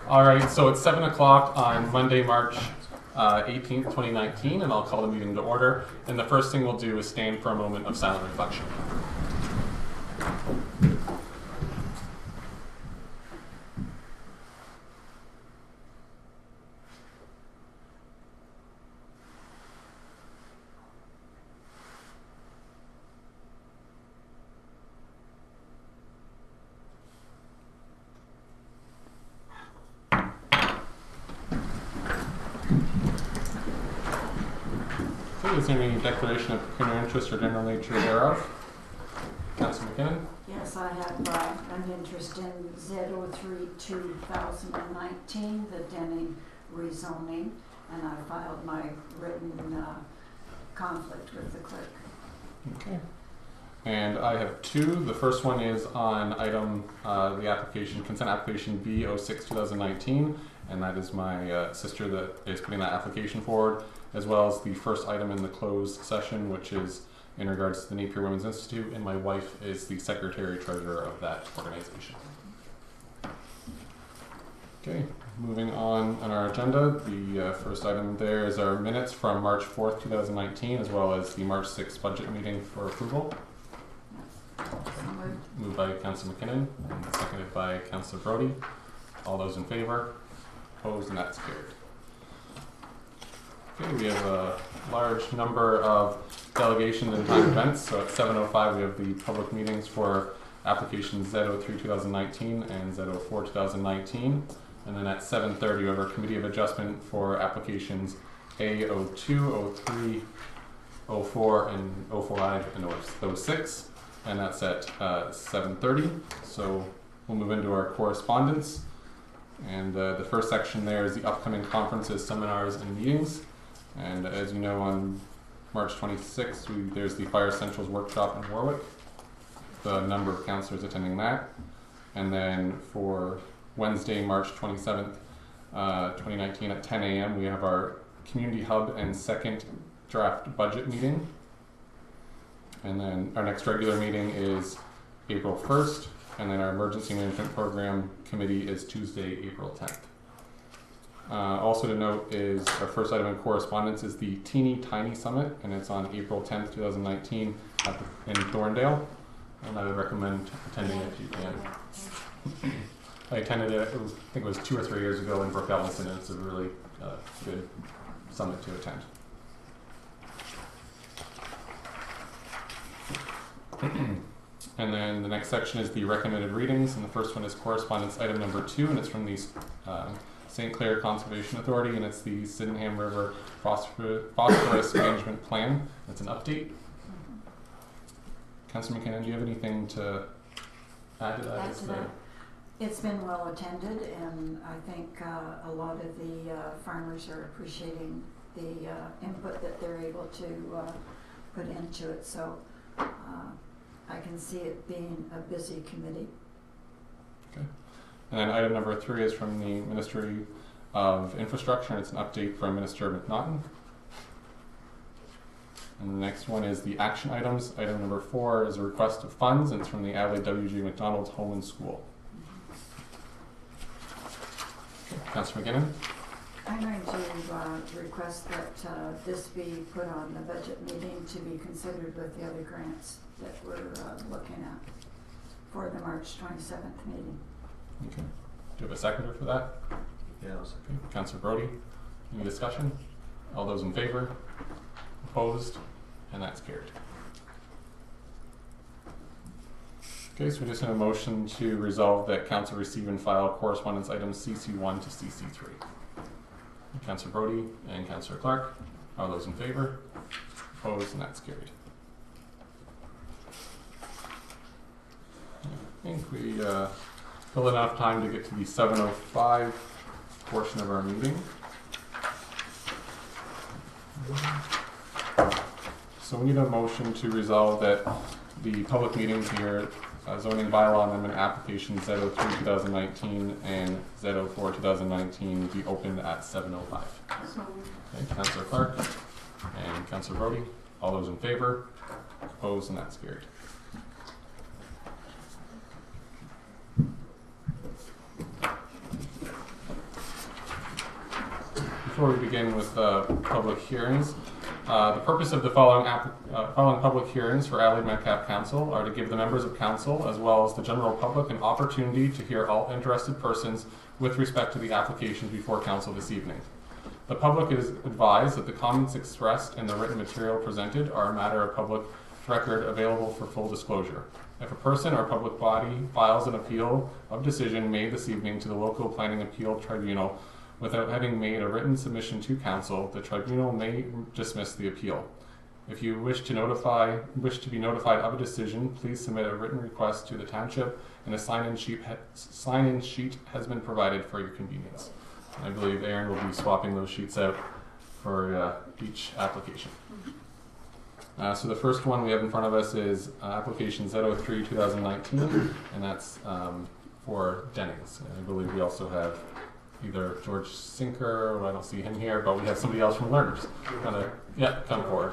All right, so it's 7 o'clock on Monday, March 18th, 2019, and I'll call the meeting to order. And the first thing we'll do is stand for a moment of silent reflection. Is there any declaration of pecuniary interest or general nature thereof? Councillor McKinnon? Yes, I have an interest in Z03 2019, the Denning rezoning, and I filed my written conflict with the clerk. Okay. And I have two. The first one is on item, the application, consent application B06 2019, and that is my sister that is putting that application forward, as well as the first item in the closed session, which is in regards to the Napier Women's Institute, and my wife is the secretary-treasurer of that organization. Okay, moving on our agenda, the first item there is our minutes from March 4th, 2019, as well as the March 6th budget meeting for approval. Moved by Councillor McKinnon and seconded by Councillor Brody. All those in favor? Opposed, and that's carried. Okay, we have a large number of delegations and time events. So at 7:05 we have the public meetings for applications Z03 2019 and Z04 2019. And then at 7:30 we have our committee of adjustment for applications A02, 03, 04, and 05 and 06. And that's at 7:30. So we'll move into our correspondence. And the first section there is the upcoming conferences, seminars, and meetings. And as you know, on March 26th, there's the Fire Essentials Workshop in Warwick. The number of councillors attending that. And then for Wednesday, March 27th, 2019 at 10 a.m., we have our Community Hub and second draft budget meeting. And then our next regular meeting is April 1st. And then our Emergency Management Program Committee is Tuesday, April 10th. Also to note is our first item in correspondence is the Teeny Tiny Summit, and it's on April 10th, 2019 in Thorndale, and I would recommend attending if you can. I attended it, I think it was 2 or 3 years ago in Brook Ellison, and it's a really good summit to attend. And then the next section is the recommended readings, and the first one is correspondence item number 2, and it's from the St. Clair Conservation Authority, and it's the Sydenham River Phosphorus Management Plan. It's an update. Councillor McKinnon, do you have anything to add to that? It's been well attended, and I think a lot of the farmers are appreciating the input that they're able to put into it. So I can see it being a busy committee. Okay. And then item number 3 is from the Ministry of Infrastructure, and it's an update from Minister McNaughton. And the next one is the action items. Item number 4 is a request of funds, and it's from the Adelaide W.G. McDonald's Home and School. Okay. Councillor McKinnon? I'm going to request that this be put on the budget meeting to be considered with the other grants that we're looking at for the March 27th meeting. Okay. Do you have a seconder for that? Yes. Okay. Councillor Brody, any discussion? All those in favor? Opposed? And that's carried. Okay, so we just need a motion to resolve that council receive and file correspondence items CC1 to CC3. Councillor Brody and Councillor Clark, all those in favor? Opposed? And that's carried. I think we still enough time to get to the 7:05 portion of our meeting. So we need a motion to resolve that the public meetings here, zoning bylaw amendment application Z03 2019 and Z04 2019 be opened at 7:05. Okay, Councillor Clark and Councillor Brody, all those in favor? Opposed? And that's carried. before we begin with public hearings, the purpose of the following public hearings for Adelaide Metcalfe Council are to give the members of council, as well as the general public, an opportunity to hear all interested persons with respect to the applications before council this evening. The public is advised that the comments expressed and the written material presented are a matter of public record available for full disclosure. If a person or public body files an appeal of decision made this evening to the local planning appeal tribunal without having made a written submission to council, the tribunal may dismiss the appeal. If you wish to be notified of a decision, please submit a written request to the township, and a sign-in sheet has been provided for your convenience. I believe Aaron will be swapping those sheets out for each application. So the first one we have in front of us is application Z03 2019, and that's for Dennings. And I believe we also have either George Sinker, or I don't see him here, but we have somebody else from Learners. Come forward.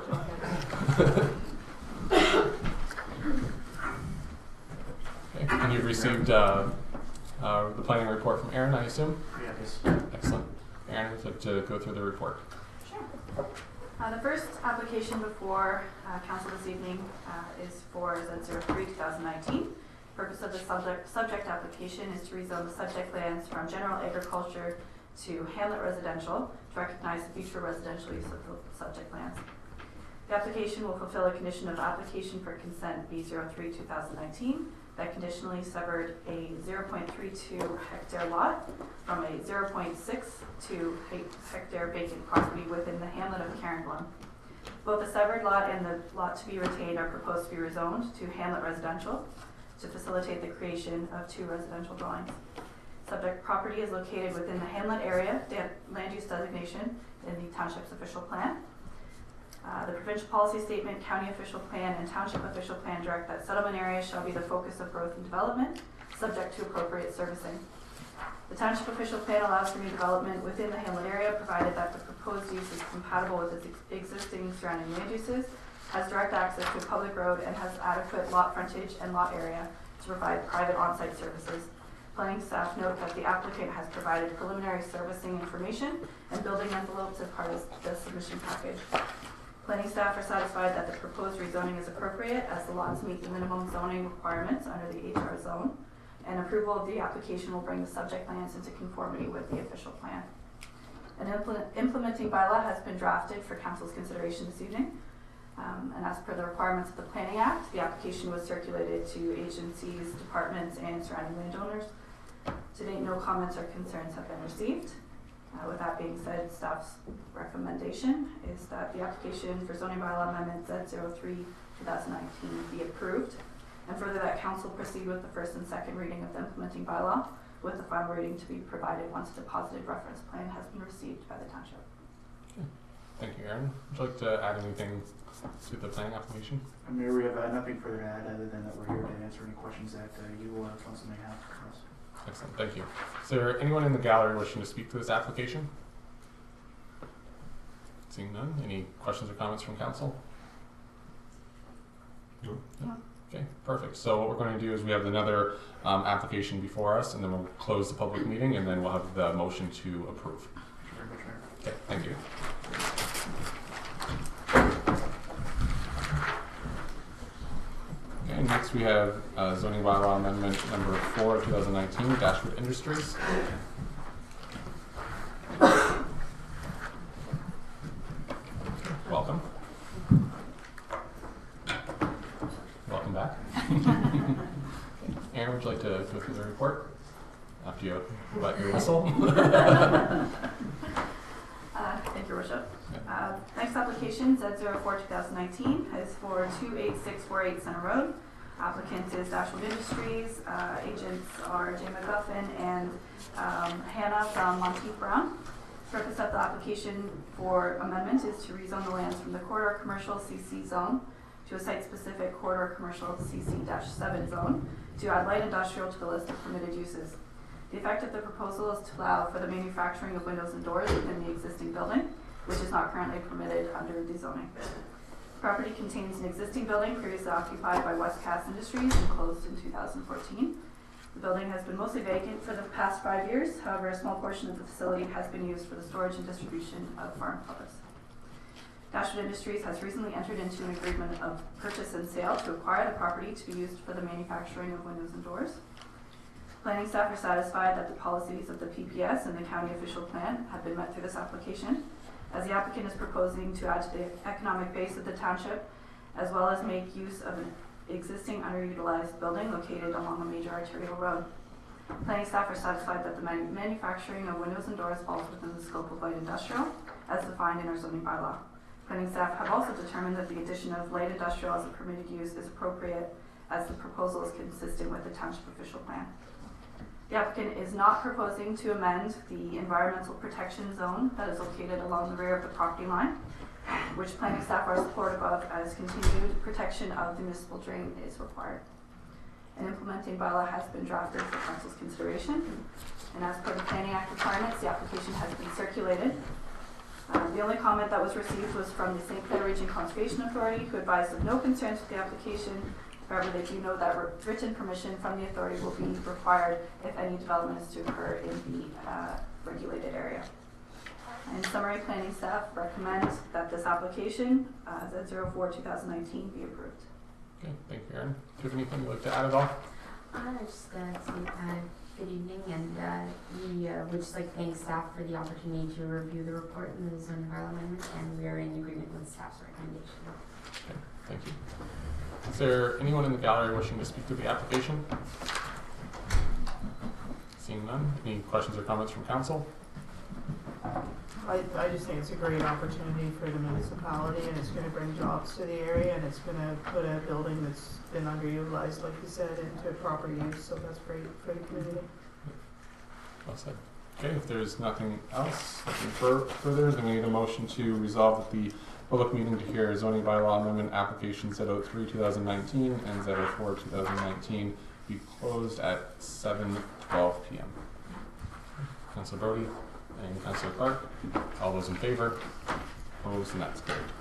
Okay. And you've received the planning report from Aaron, I assume? Yes. Excellent. Aaron, would you like to go through the report? Sure. The first application before council this evening is for Z03 2019. The purpose of the subject application is to rezone the subject lands from general agriculture to hamlet residential to recognize the future residential use of the subject lands. The application will fulfill a condition of application for consent B03 2019 that conditionally severed a 0.32 hectare lot from a 0.62 hectare vacant property within the hamlet of Cairnglen. Both the severed lot and the lot to be retained are proposed to be rezoned to hamlet residential to facilitate the creation of 2 residential dwellings. Subject property is located within the hamlet area land use designation in the township's official plan. The provincial policy statement, county official plan, and township official plan direct that settlement areas shall be the focus of growth and development, subject to appropriate servicing. The township official plan allows for new development within the hamlet area, provided that the proposed use is compatible with its existing surrounding land uses, has direct access to a public road, and has adequate lot frontage and lot area to provide private on-site services. Planning staff note that the applicant has provided preliminary servicing information and building envelopes as part of the submission package. Planning staff are satisfied that the proposed rezoning is appropriate as the lots meet the minimum zoning requirements under the HR zone, and approval of the application will bring the subject lands into conformity with the official plan. An implementing bylaw has been drafted for council's consideration this evening, and as per the requirements of the Planning Act, the application was circulated to agencies, departments, and surrounding landowners. To date, no comments or concerns have been received. With that being said, staff's recommendation is that the application for zoning bylaw amendment Z03 2019 be approved, and further that council proceed with the first and second reading of the implementing bylaw, with the final reading to be provided once a deposited reference plan has been received by the township. Okay. Thank you, Aaron. Would you like to add anything to the planning application? Mayor, we have nothing further to add other than that we're here to answer any questions that you council may have for us. Excellent, thank you. Is there anyone in the gallery wishing to speak to this application? Seeing none, any questions or comments from council? No. Okay, perfect. So what we're going to do is we have another application before us, and then we'll close the public meeting, and then we'll have the motion to approve. Thank you very much, Mayor. Okay, thank you. Okay, next we have zoning bylaw amendment number 4 of 2019, Dashwood Industries. Welcome. Welcome back. Aaron, would you like to go through the report after you wet your whistle? Thank you, Worship. Next application, Z04 2019, is for 28648 Center Road. Applicant is Dashwood Industries. Agents are Jay McGuffin and Hannah from Monteith Brown. The purpose of the application for amendment is to rezone the lands from the corridor commercial CC zone to a site-specific corridor commercial CC-7 zone to add light industrial to the list of permitted uses. The effect of the proposal is to allow for the manufacturing of windows and doors within the existing building, which is not currently permitted under the zoning. The property contains an existing building previously occupied by West Cass Industries and closed in 2014. The building has been mostly vacant for the past 5 years. However, a small portion of the facility has been used for the storage and distribution of farm products. Dashwood Industries has recently entered into an agreement of purchase and sale to acquire the property to be used for the manufacturing of windows and doors. Planning staff are satisfied that the policies of the PPS and the county official plan have been met through this application, as the applicant is proposing to add to the economic base of the township, as well as make use of an existing underutilized building located along a major arterial road. Planning staff are satisfied that the manufacturing of windows and doors falls within the scope of light industrial, as defined in our zoning bylaw. Planning staff have also determined that the addition of light industrial as a permitted use is appropriate, as the proposal is consistent with the township official plan. The applicant is not proposing to amend the environmental protection zone that is located along the rear of the property line, which planning staff are supportive of, as continued protection of the municipal drain is required. An implementing bylaw has been drafted for council's consideration, and as per the Planning Act requirements, the application has been circulated. The only comment that was received was from the St. Clair Region Conservation Authority, who advised of no concerns with the application. However, they do know that written permission from the authority will be required if any development is to occur in the regulated area. In summary, planning staff recommends that this application, Z04-2019, be approved. Okay, thank you, Erin. Do you have anything you'd like to add at all? Just good evening, and we would just like to thank staff for the opportunity to review the report and the zoning bylaw amendment, and we are in agreement with staff's recommendation. Okay, thank you. Is there anyone in the gallery wishing to speak to the application? Seeing none, any questions or comments from council? I just think it's a great opportunity for the municipality, and it's going to bring jobs to the area, and it's going to put a building that's been underutilized, like you said, into proper use, so that's great for the community. Well said. Okay, if there's nothing else further, then we need a motion to resolve that the public meeting to hear zoning bylaw amendment application Z03-2019 and Z04-2019 be closed at 7:12 p.m. Councilor Brody and Councilor Clark, all those in favor? Opposed, and that's carried.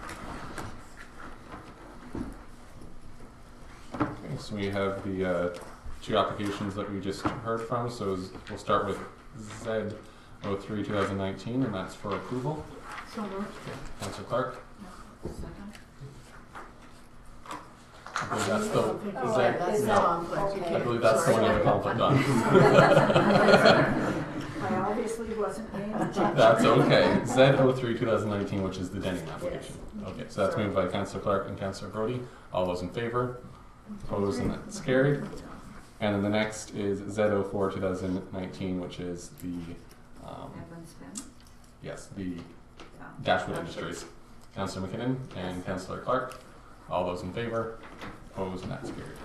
Okay, so we have the two applications that we just heard from. So we'll start with Z03-2019, and that's for approval. So moved. Councilor Clark. Second. I believe that's the That's no. the conflict. Okay. I believe that's the one you have a conflict on. I obviously wasn't paying attention. That's okay. Z03-2019, which is the Denning application. Okay, so that's moved by Councilor Clark and Councilor Brody. All those in favor? Opposed, and that's carried. And then the next is Z04-2019, which is the Everyone's been. yes, the Dashwood Industries. Councilor McKinnon and Councilor Clark. All those in favor? Opposed, and that's carried.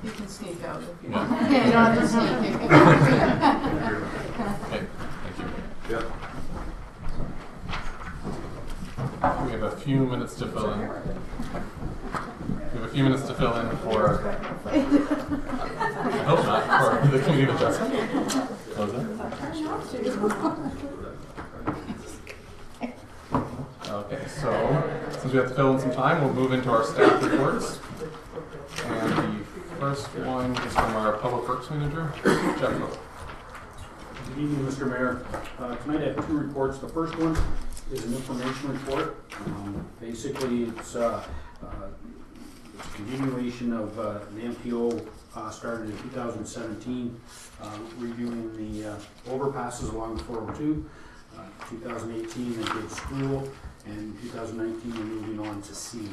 You can sneak out if you Yeah. want. You don't have to sneak. Okay, thank you. Yeah. We have a few minutes to fill in. We have a few minutes to fill in for, I hope not, for the committee of adjustment. Close it. Okay, so since we have to fill in some time, we'll move into our staff reports. And the first one is from our Public Works Manager, Jeff Lowe. Good evening, Mr. Mayor. Tonight I have two reports. The first one is an information report. Basically, it's a continuation of the MPO started in 2017, reviewing the overpasses along the 402. 2018 they did school, and 2019 we're moving on to seed.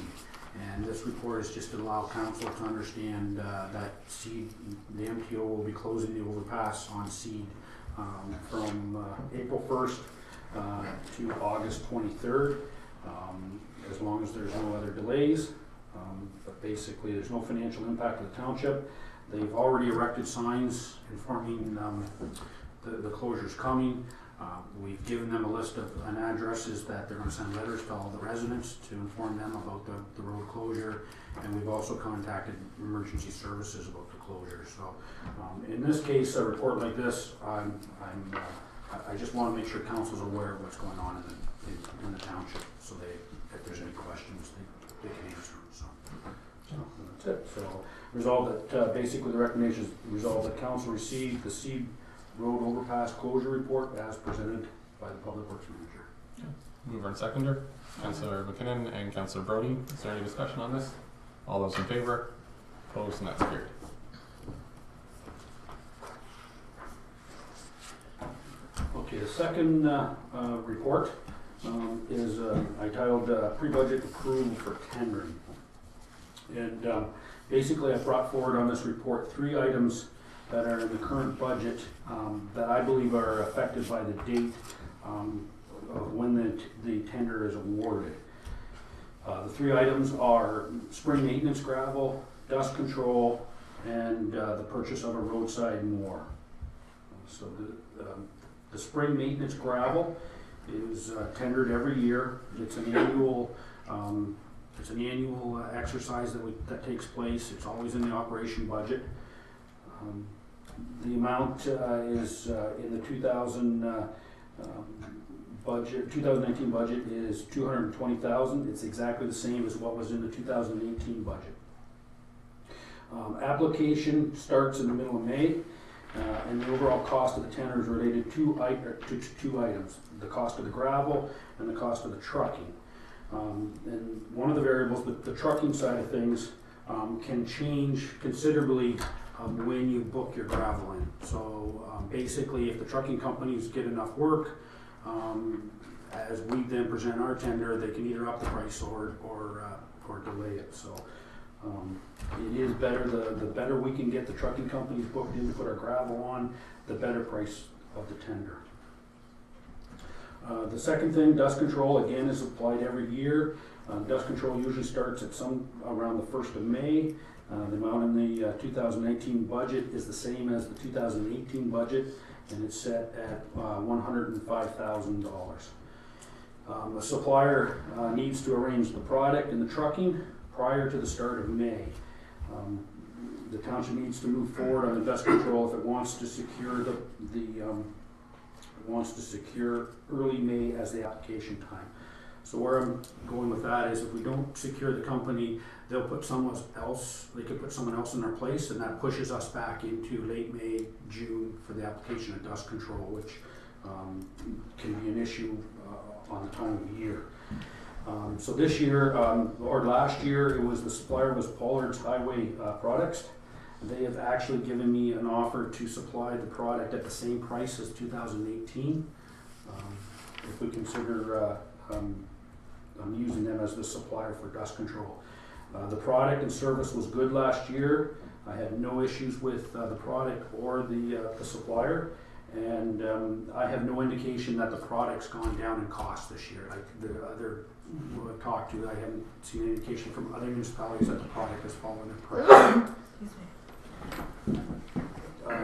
And this report is just to allow council to understand that seed, the MPO will be closing the overpass on seed from April 1st to August 23rd, as long as there's no other delays. But basically there's no financial impact to the township. They've already erected signs informing the closure's coming. We've given them a list of addresses that they're going to send letters to all the residents to inform them about the road closure, and we've also contacted emergency services about the closure. So in this case, a report like this, I just want to make sure council's aware of what's going on in the township, so if there's any questions, they can answer them. So. So that's it. So resolve that, basically the recommendation is resolve that council receive the Seed Road overpass closure report as presented by the Public Works Manager. Mover and seconder, Councillor McKinnon and Councillor Brody. Is there any discussion on this? All those in favor? Opposed, and that's carried. Okay, the second report is I titled Pre-Budget Approval for Tendering. And basically I brought forward on this report 3 items that are in the current budget that I believe are affected by the date of when the tender is awarded. The 3 items are spring maintenance gravel, dust control, and the purchase of a roadside mower. So the spring maintenance gravel is tendered every year. It's an annual exercise that takes place. It's always in the operation budget. The amount is in the 2019 budget is $220,000. It's exactly the same as what was in the 2018 budget. Application starts in the middle of May, and the overall cost of the tender is related to 2 items: the cost of the gravel and the cost of the trucking. And one of the variables, the trucking side of things, can change considerably when you book your gravel in. So basically, if the trucking companies get enough work, as we then present our tender, they can either up the price or delay it. So it is better, the better we can get the trucking companies booked in to put our gravel on, the better price of the tender. The second thing, dust control, again, is applied every year. Dust control usually starts at around the 1st of May. The amount in the 2019 budget is the same as the 2018 budget, and it's set at $105,000. The supplier needs to arrange the product and the trucking prior to the start of May. The township needs to move forward on the dust control if it wants to secure early May as the application time. So where I'm going with that is if we don't secure the company, they'll put someone else, they could put someone else in their place, and that pushes us back into late May, June for the application of dust control, which can be an issue on the time of year. So this year, or last year, the supplier was Pollard's Highway Products. They have actually given me an offer to supply the product at the same price as 2018. If we consider I'm using them as the supplier for dust control. The product and service was good last year. I had no issues with the product or the supplier, and I have no indication that the product's gone down in cost this year. Like the other who I've talked to, I haven't seen any indication from other municipalities that the product has fallen in price.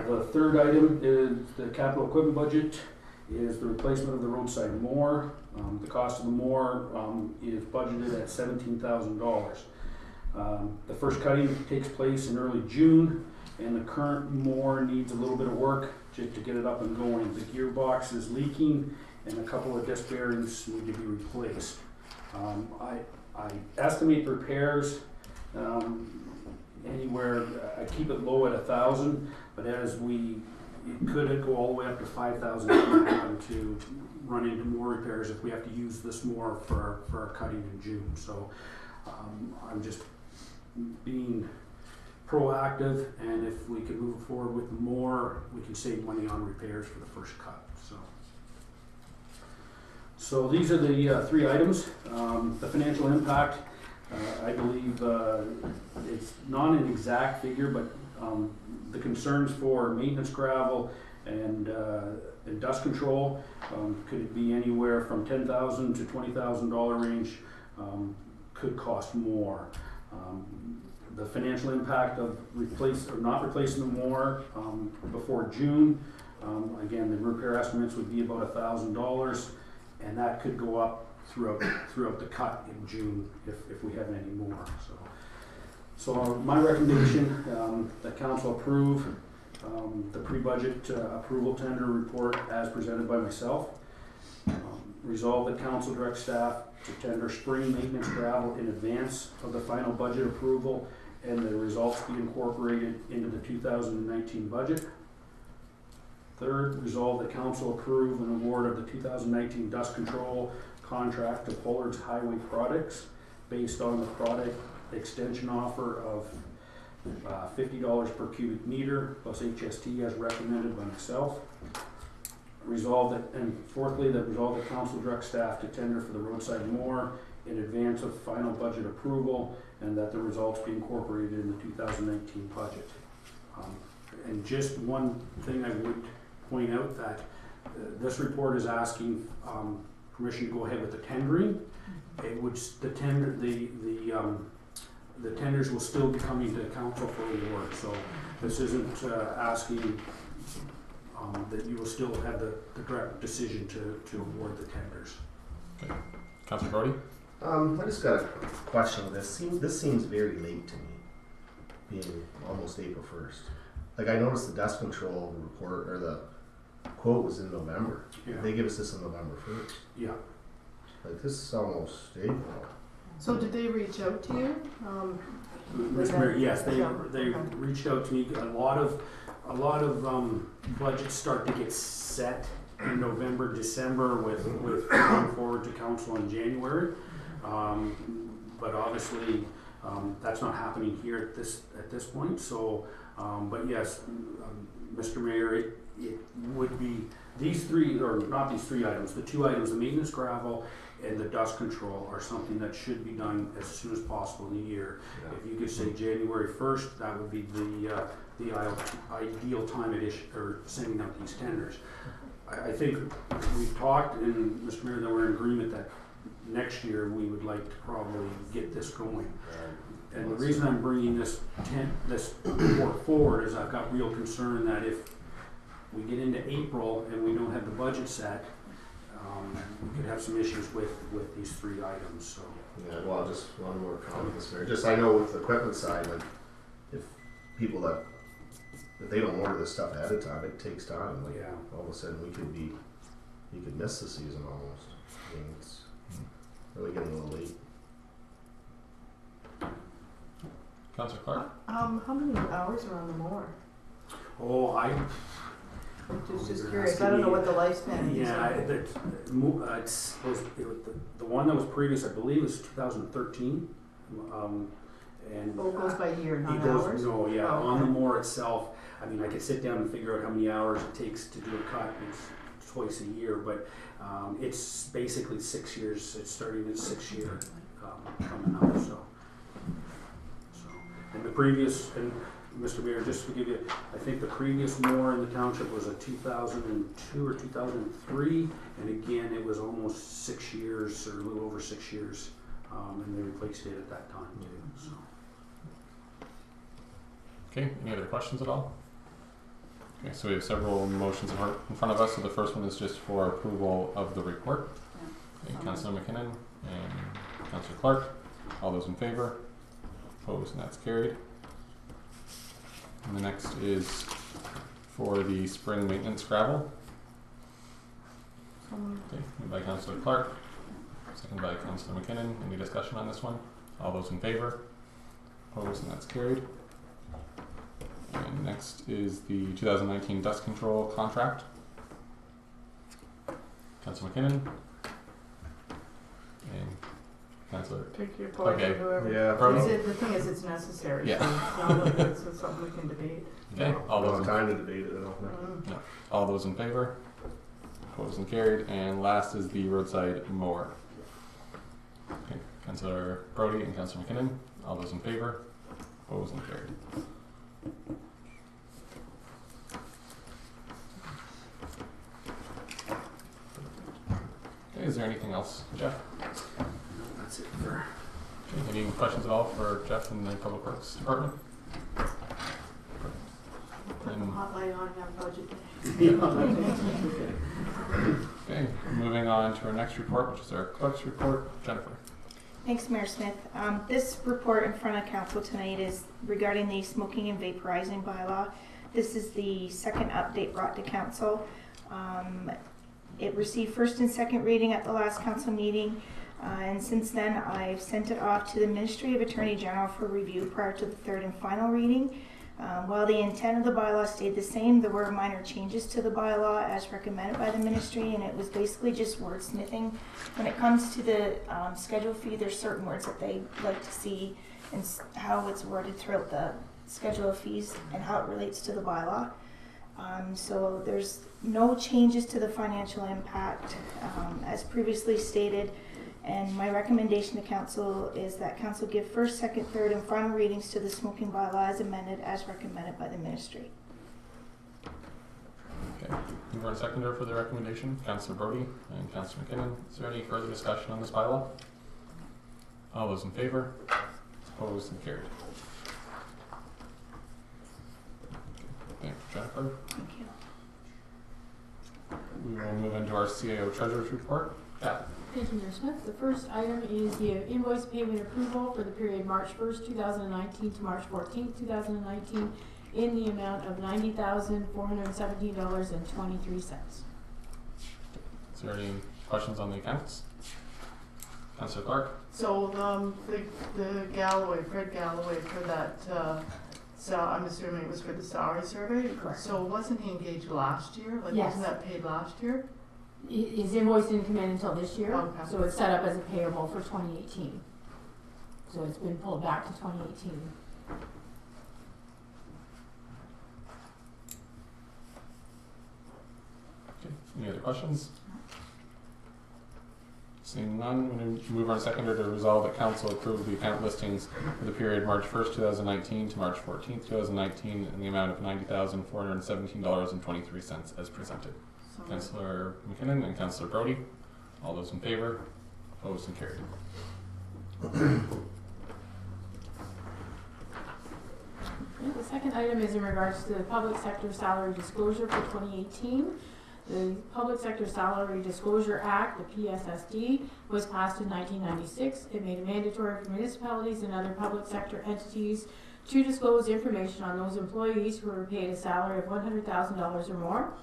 The third item is the capital equipment budget, is the replacement of the roadside mower. The cost of the mower is budgeted at $17,000. The first cutting takes place in early June, and the current mower needs a little bit of work just to get it up and going. The gearbox is leaking, and a couple of disc bearings need to be replaced. I estimate the repairs anywhere. I keep it low at 1,000, but it could go all the way up to 5,000 to run into more repairs if we have to use this more for our cutting in June. So I'm just being proactive, and if we can move forward with more, we can save money on repairs for the first cut. So these are the 3 items. The financial impact, I believe it's not an exact figure, but the concerns for maintenance gravel and dust control could be anywhere from $10,000 to $20,000 range. Could cost more. The financial impact of not replacing the mower before June, again, the repair estimates would be about $1,000, and that could go up throughout the cut in June if we have any more. So my recommendation that council approve the pre-budget approval tender report as presented by myself. Resolve that council direct staff to tender spring maintenance gravel in advance of the final budget approval and the results be incorporated into the 2019 budget. Third, resolve that council approve an award of the 2019 dust control contract to Pollard's Highway Products based on the product extension offer of $50 per cubic meter plus HST as recommended by myself. Resolve that, and fourthly, that resolve that council direct staff to tender for the roadside mower in advance of final budget approval and that the results be incorporated in the 2019 budget. And just one thing I would point out that this report is asking permission to go ahead with the tendering. It would the tenders will still be coming to council for award. So this isn't asking that you will still have the direct decision to award the tenders. Okay. Councillor Brody? I just got a question with this. This seems very late to me, being almost April 1st. Like, I noticed the dust control report, or the quote was in November. Yeah. They give us this on November 1st. Yeah. Like, this is almost April. So did they reach out to you? Mr. Mayor, yes, they Okay. reached out to me. A lot of budgets start to get set in November, December with going forward to council in January. But obviously, that's not happening here at this point. So, but yes, Mr. Mayor, it would be these three, or not these three items, the two items, the maintenance gravel and the dust control are something that should be done as soon as possible in the year. Yeah. If you could say January 1st, that would be the ideal time at sending out these tenders. I think we've talked, and Mr. Mayor, that we're in agreement that next year we would like to probably get this going. And the reason I'm bringing this report forward is I've got real concern that if we get into April and we don't have the budget set, we could have some issues with these three items. So. Yeah, well, just one more comment, Mr. Mayor. Just, I know with the equipment side, like, if they don't order this stuff ahead of time, it takes time. Like, Yeah. all of a sudden we could miss the season almost. I mean, it's really getting a little late. Councillor Clark? How many hours are on the mower? Oh, Just You're curious. asking I don't know me. what the lifespan is. Yeah, it's supposed the one that was previous, I believe, was 2013. And Oh, it goes by year, not it goes, hours? no, yeah, Oh, on the okay. mower itself. I mean, I could sit down and figure out how many hours it takes to do a cut. It's twice a year, but it's basically 6 years. It's starting at 6 year coming up. So, and the previous, and Mr. Mayor, just to give you, I think the previous mower in the township was a 2002 or 2003, and again, it was almost 6 years or a little over 6 years, and they replaced it at that time too. So. Okay, any other questions at all? Okay, so we have several motions in front of us. So the first one is just for approval of the report. Okay, Councillor McKinnon and Councillor Clark. All those in favor? Opposed, and that's carried. And the next is for the spring maintenance gravel. Okay, moved by Councillor Clark, second by Councillor McKinnon. Any discussion on this one? All those in favor? Opposed, and that's carried. And next is the 2019 dust control contract. Councillor McKinnon and Councillor. Take your point, Okay. whoever. Yeah, Brody? The thing is, it's necessary. Yeah. So it's not like it's something we can debate. Okay, all those time to debate it, I don't think. all those in favor? Opposed and carried. And last is the roadside mower. Okay, Councillor Brody and Councillor McKinnon. All those in favor? Opposed and carried. Okay, is there anything else, Jeff? That's it for. Okay, any questions at all for Jeff in the Public Works Department? Put the hot light on budget day. Okay, moving on to our next report, which is our clerk's report. Jennifer. Thanks, Mayor Smith. This report in front of council tonight is regarding the smoking and vaporizing bylaw. This is the second update brought to council. It received first and second reading at the last council meeting. And since then, I've sent it off to the Ministry of Attorney General for review prior to the third and final reading. While the intent of the bylaw stayed the same, there were minor changes to the bylaw as recommended by the ministry, and it was basically just wordsmithing. When it comes to the schedule fee, there's certain words that they like to see and how it's worded throughout the schedule of fees and how it relates to the bylaw. So there's no changes to the financial impact as previously stated. And my recommendation to council is that council give first, second, third, and final readings to the smoking bylaw as amended as recommended by the ministry. Okay. Mover and seconder for the recommendation, Councillor Brody and Councillor McKinnon. Is there any further discussion on this bylaw? All those in favor? Opposed and carried. Thank you, Jennifer. Thank you. We will move into our CAO Treasurer's Report. Yeah. Thank you, Mayor Smith. The first item is the invoice payment approval for the period March 1st, 2019 to March 14th, 2019 in the amount of $90,417.23. Is there any questions on the accounts? Councillor Clark? So, the Galloway, Fred Galloway for that, so I'm assuming it was for the salary survey? Correct. So wasn't he engaged last year? Like, Yes. wasn't that paid last year? His invoice didn't come in until this year, Okay. so it's set up as a payable for 2018. So it's been pulled back to 2018. Okay. Any other questions? Seeing none, we're going to move our seconder to resolve that council approve the account listings for the period March 1st, 2019 to March 14th, 2019 in the amount of $90,417.23 as presented. So Councillor McKinnon and Councillor Brody. All those in favor? Opposed and carried. Okay, the second item is in regards to the public sector salary disclosure for 2018. The Public Sector Salary Disclosure Act, the PSSD, was passed in 1996. It made it mandatory for municipalities and other public sector entities to disclose information on those employees who are paid a salary of $100,000 or more.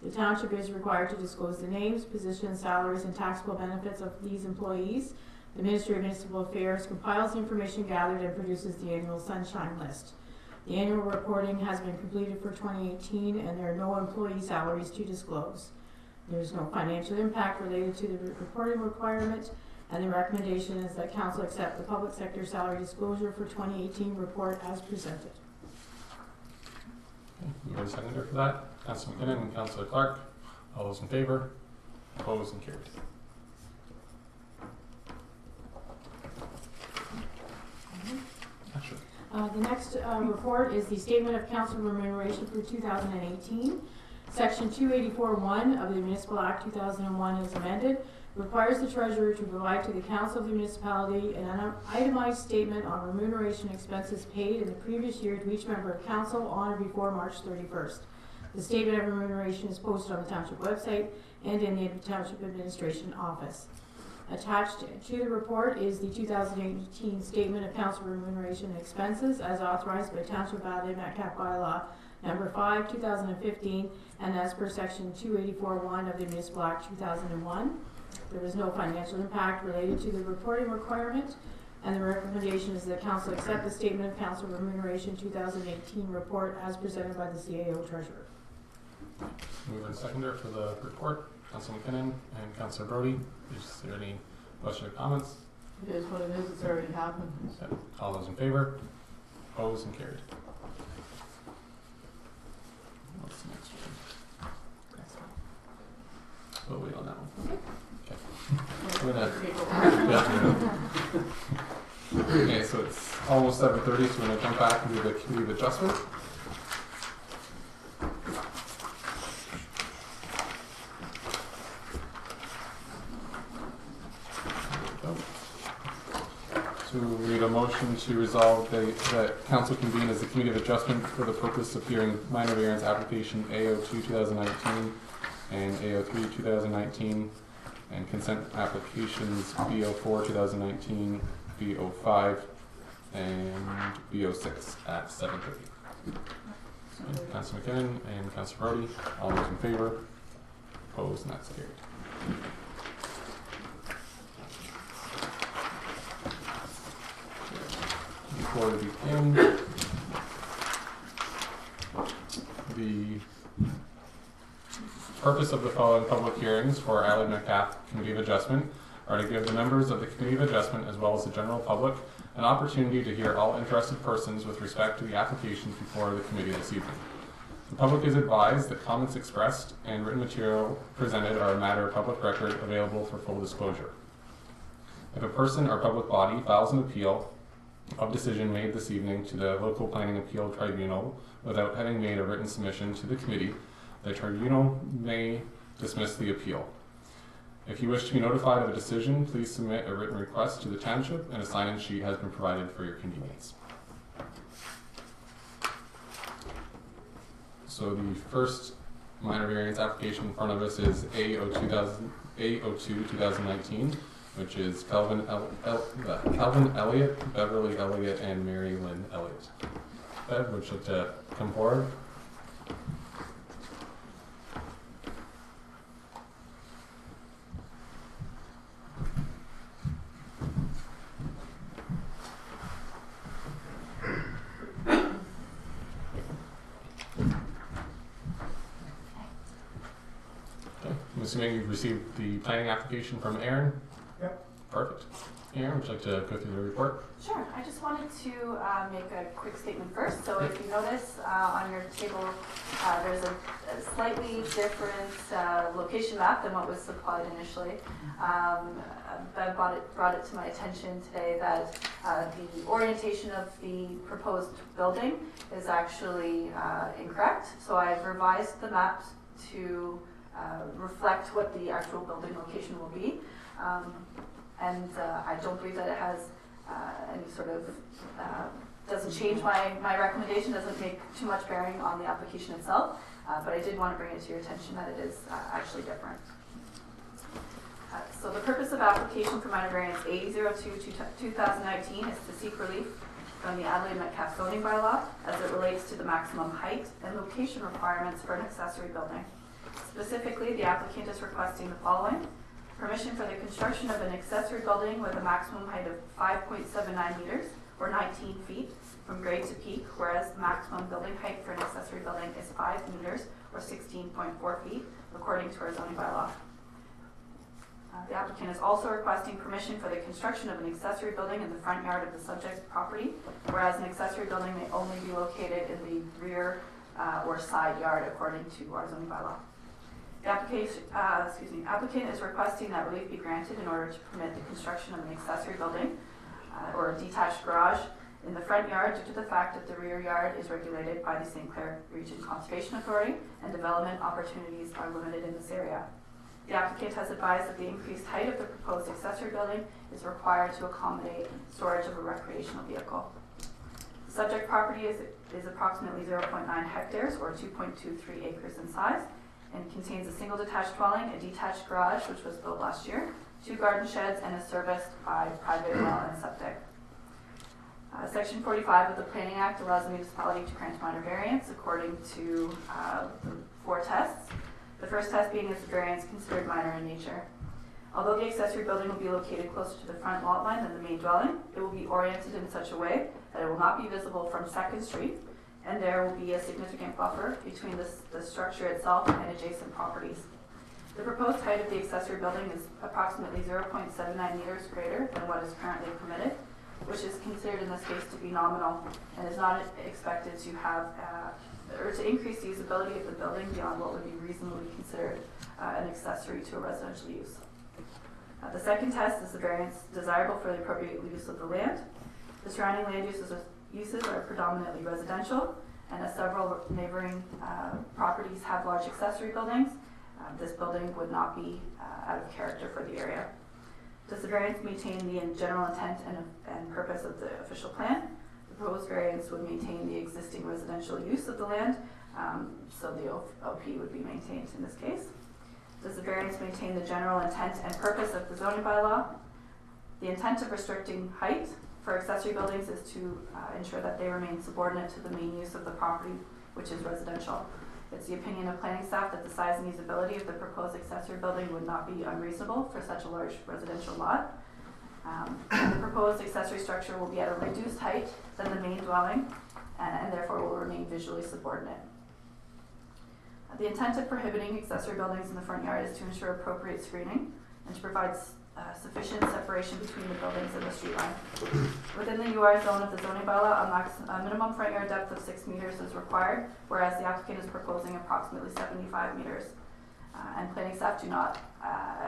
The township is required to disclose the names, positions, salaries, and taxable benefits of these employees. The Ministry of Municipal Affairs compiles the information gathered and produces the annual Sunshine List. The annual reporting has been completed for 2018 and there are no employee salaries to disclose. There is no financial impact related to the reporting requirement, and the recommendation is that council accept the public sector salary disclosure for 2018 report as presented. Okay. You are the seconder for that. Councillor McKinnon and Councillor Clark. All those in favor? Opposed and carried. Sure. The next report is the Statement of Council Remuneration for 2018. Section 284(1) of the Municipal Act 2001 as amended requires the treasurer to provide to the council of the municipality an itemized statement on remuneration expenses paid in the previous year to each member of council on or before March 31st. The statement of remuneration is posted on the township website and in the township administration office. Attached to the report is the 2018 Statement of Council Remuneration and Expenses as authorized by Township Adelaide Metcalfe Bylaw Number 5, 2015, and as per Section 284(1) of the Municipal Act 2001. There is no financial impact related to the reporting requirement, and the recommendation is that Council accept the Statement of Council Remuneration 2018 report as presented by the CAO Treasurer. Mover and seconder for the report, Councillor McKinnon and Councillor Brody. Is there any questions or comments? it is what it is, it's already happened. Okay. All those in favor? Opposed and carried. What's the next one? We'll wait on that one. Okay. Okay, so it's almost 7:30, so we're going to jump back and do the committee of adjustment. So we need a motion to resolve that council convene as a committee of adjustment for the purpose of hearing minor variance application AO2 2019 and AO3 2019 and consent applications BO4 2019, BO5 and BO6 at 7:30. Councillor McKinnon and Councillor Brody, all those in favor? Opposed, and that's carried. before we begin, the purpose of the following public hearings for Adelaide Metcalfe Committee of Adjustment are to give the members of the Committee of Adjustment as well as the general public an opportunity to hear all interested persons with respect to the applications before the committee this evening. The public is advised that comments expressed and written material presented are a matter of public record available for full disclosure. If a person or public body files an appeal of decision made this evening to the local planning appeal tribunal without having made a written submission to the committee, the tribunal may dismiss the appeal. If you wish to be notified of a decision, please submit a written request to the township, and a sign-in sheet has been provided for your convenience. So the first minor variance application in front of us is A02-2019, which is Calvin Elliott, Beverly Elliott, and Mary Lynn Elliott. Bev, would you like to come forward? I'm assuming you've received the planning application from Aaron? Yep. Perfect. Aaron, would you like to go through the report? Sure. I just wanted to make a quick statement first. So if you notice on your table, there's a slightly different location map than what was supplied initially. Bev brought it to my attention today that the orientation of the proposed building is actually incorrect. So I've revised the map to reflect what the actual building location will be. And I don't believe that it has any sort of, doesn't change my recommendation, doesn't make too much bearing on the application itself, but I did want to bring it to your attention that it is actually different. So the purpose of application for minor variance A02-2019 is to seek relief from the Adelaide Metcalfe zoning bylaw as it relates to the maximum height and location requirements for an accessory building. Specifically, the applicant is requesting the following: permission for the construction of an accessory building with a maximum height of 5.79 meters or 19 feet from grade to peak, whereas the maximum building height for an accessory building is 5 meters or 16.4 feet according to our zoning bylaw. The applicant is also requesting permission for the construction of an accessory building in the front yard of the subject property, whereas an accessory building may only be located in the rear or side yard according to our zoning bylaw. The applicant is requesting that relief be granted in order to permit the construction of an accessory building or a detached garage in the front yard due to the fact that the rear yard is regulated by the St. Clair Region Conservation Authority and development opportunities are limited in this area. The applicant has advised that the increased height of the proposed accessory building is required to accommodate storage of a recreational vehicle. The subject property is approximately 0.9 hectares or 2.23 acres in size, and contains a single detached dwelling, a detached garage, which was built last year, 2 garden sheds, and is serviced by private well and septic. Section 45 of the Planning Act allows the municipality to grant minor variance according to the 4 tests. The first test being is the variance considered minor in nature. Although the accessory building will be located closer to the front lot line than the main dwelling, it will be oriented in such a way that it will not be visible from 2nd Street, and there will be a significant buffer between the structure itself and adjacent properties. The proposed height of the accessory building is approximately 0.79 meters greater than what is currently permitted, which is considered in this case to be nominal and is not expected to have or to increase the usability of the building beyond what would be reasonably considered an accessory to a residential use. The second test is the variance desirable for the appropriate use of the land. The surrounding land uses are predominantly residential, and as several neighboring properties have large accessory buildings, this building would not be out of character for the area. Does the variance maintain the general intent and purpose of the official plan? The proposed variance would maintain the existing residential use of the land, so the OP would be maintained in this case. Does the variance maintain the general intent and purpose of the zoning bylaw? The intent of restricting height for accessory buildings is to ensure that they remain subordinate to the main use of the property, which is residential. It's the opinion of planning staff that the size and usability of the proposed accessory building would not be unreasonable for such a large residential lot. The proposed accessory structure will be at a reduced height than the main dwelling and therefore will remain visually subordinate. The intent of prohibiting accessory buildings in the front yard is to ensure appropriate screening and to provide sufficient separation between the buildings and the street line. Within the UR zone of the zoning bylaw, a minimum front yard depth of 6 meters is required, whereas the applicant is proposing approximately 75 meters. And planning staff do not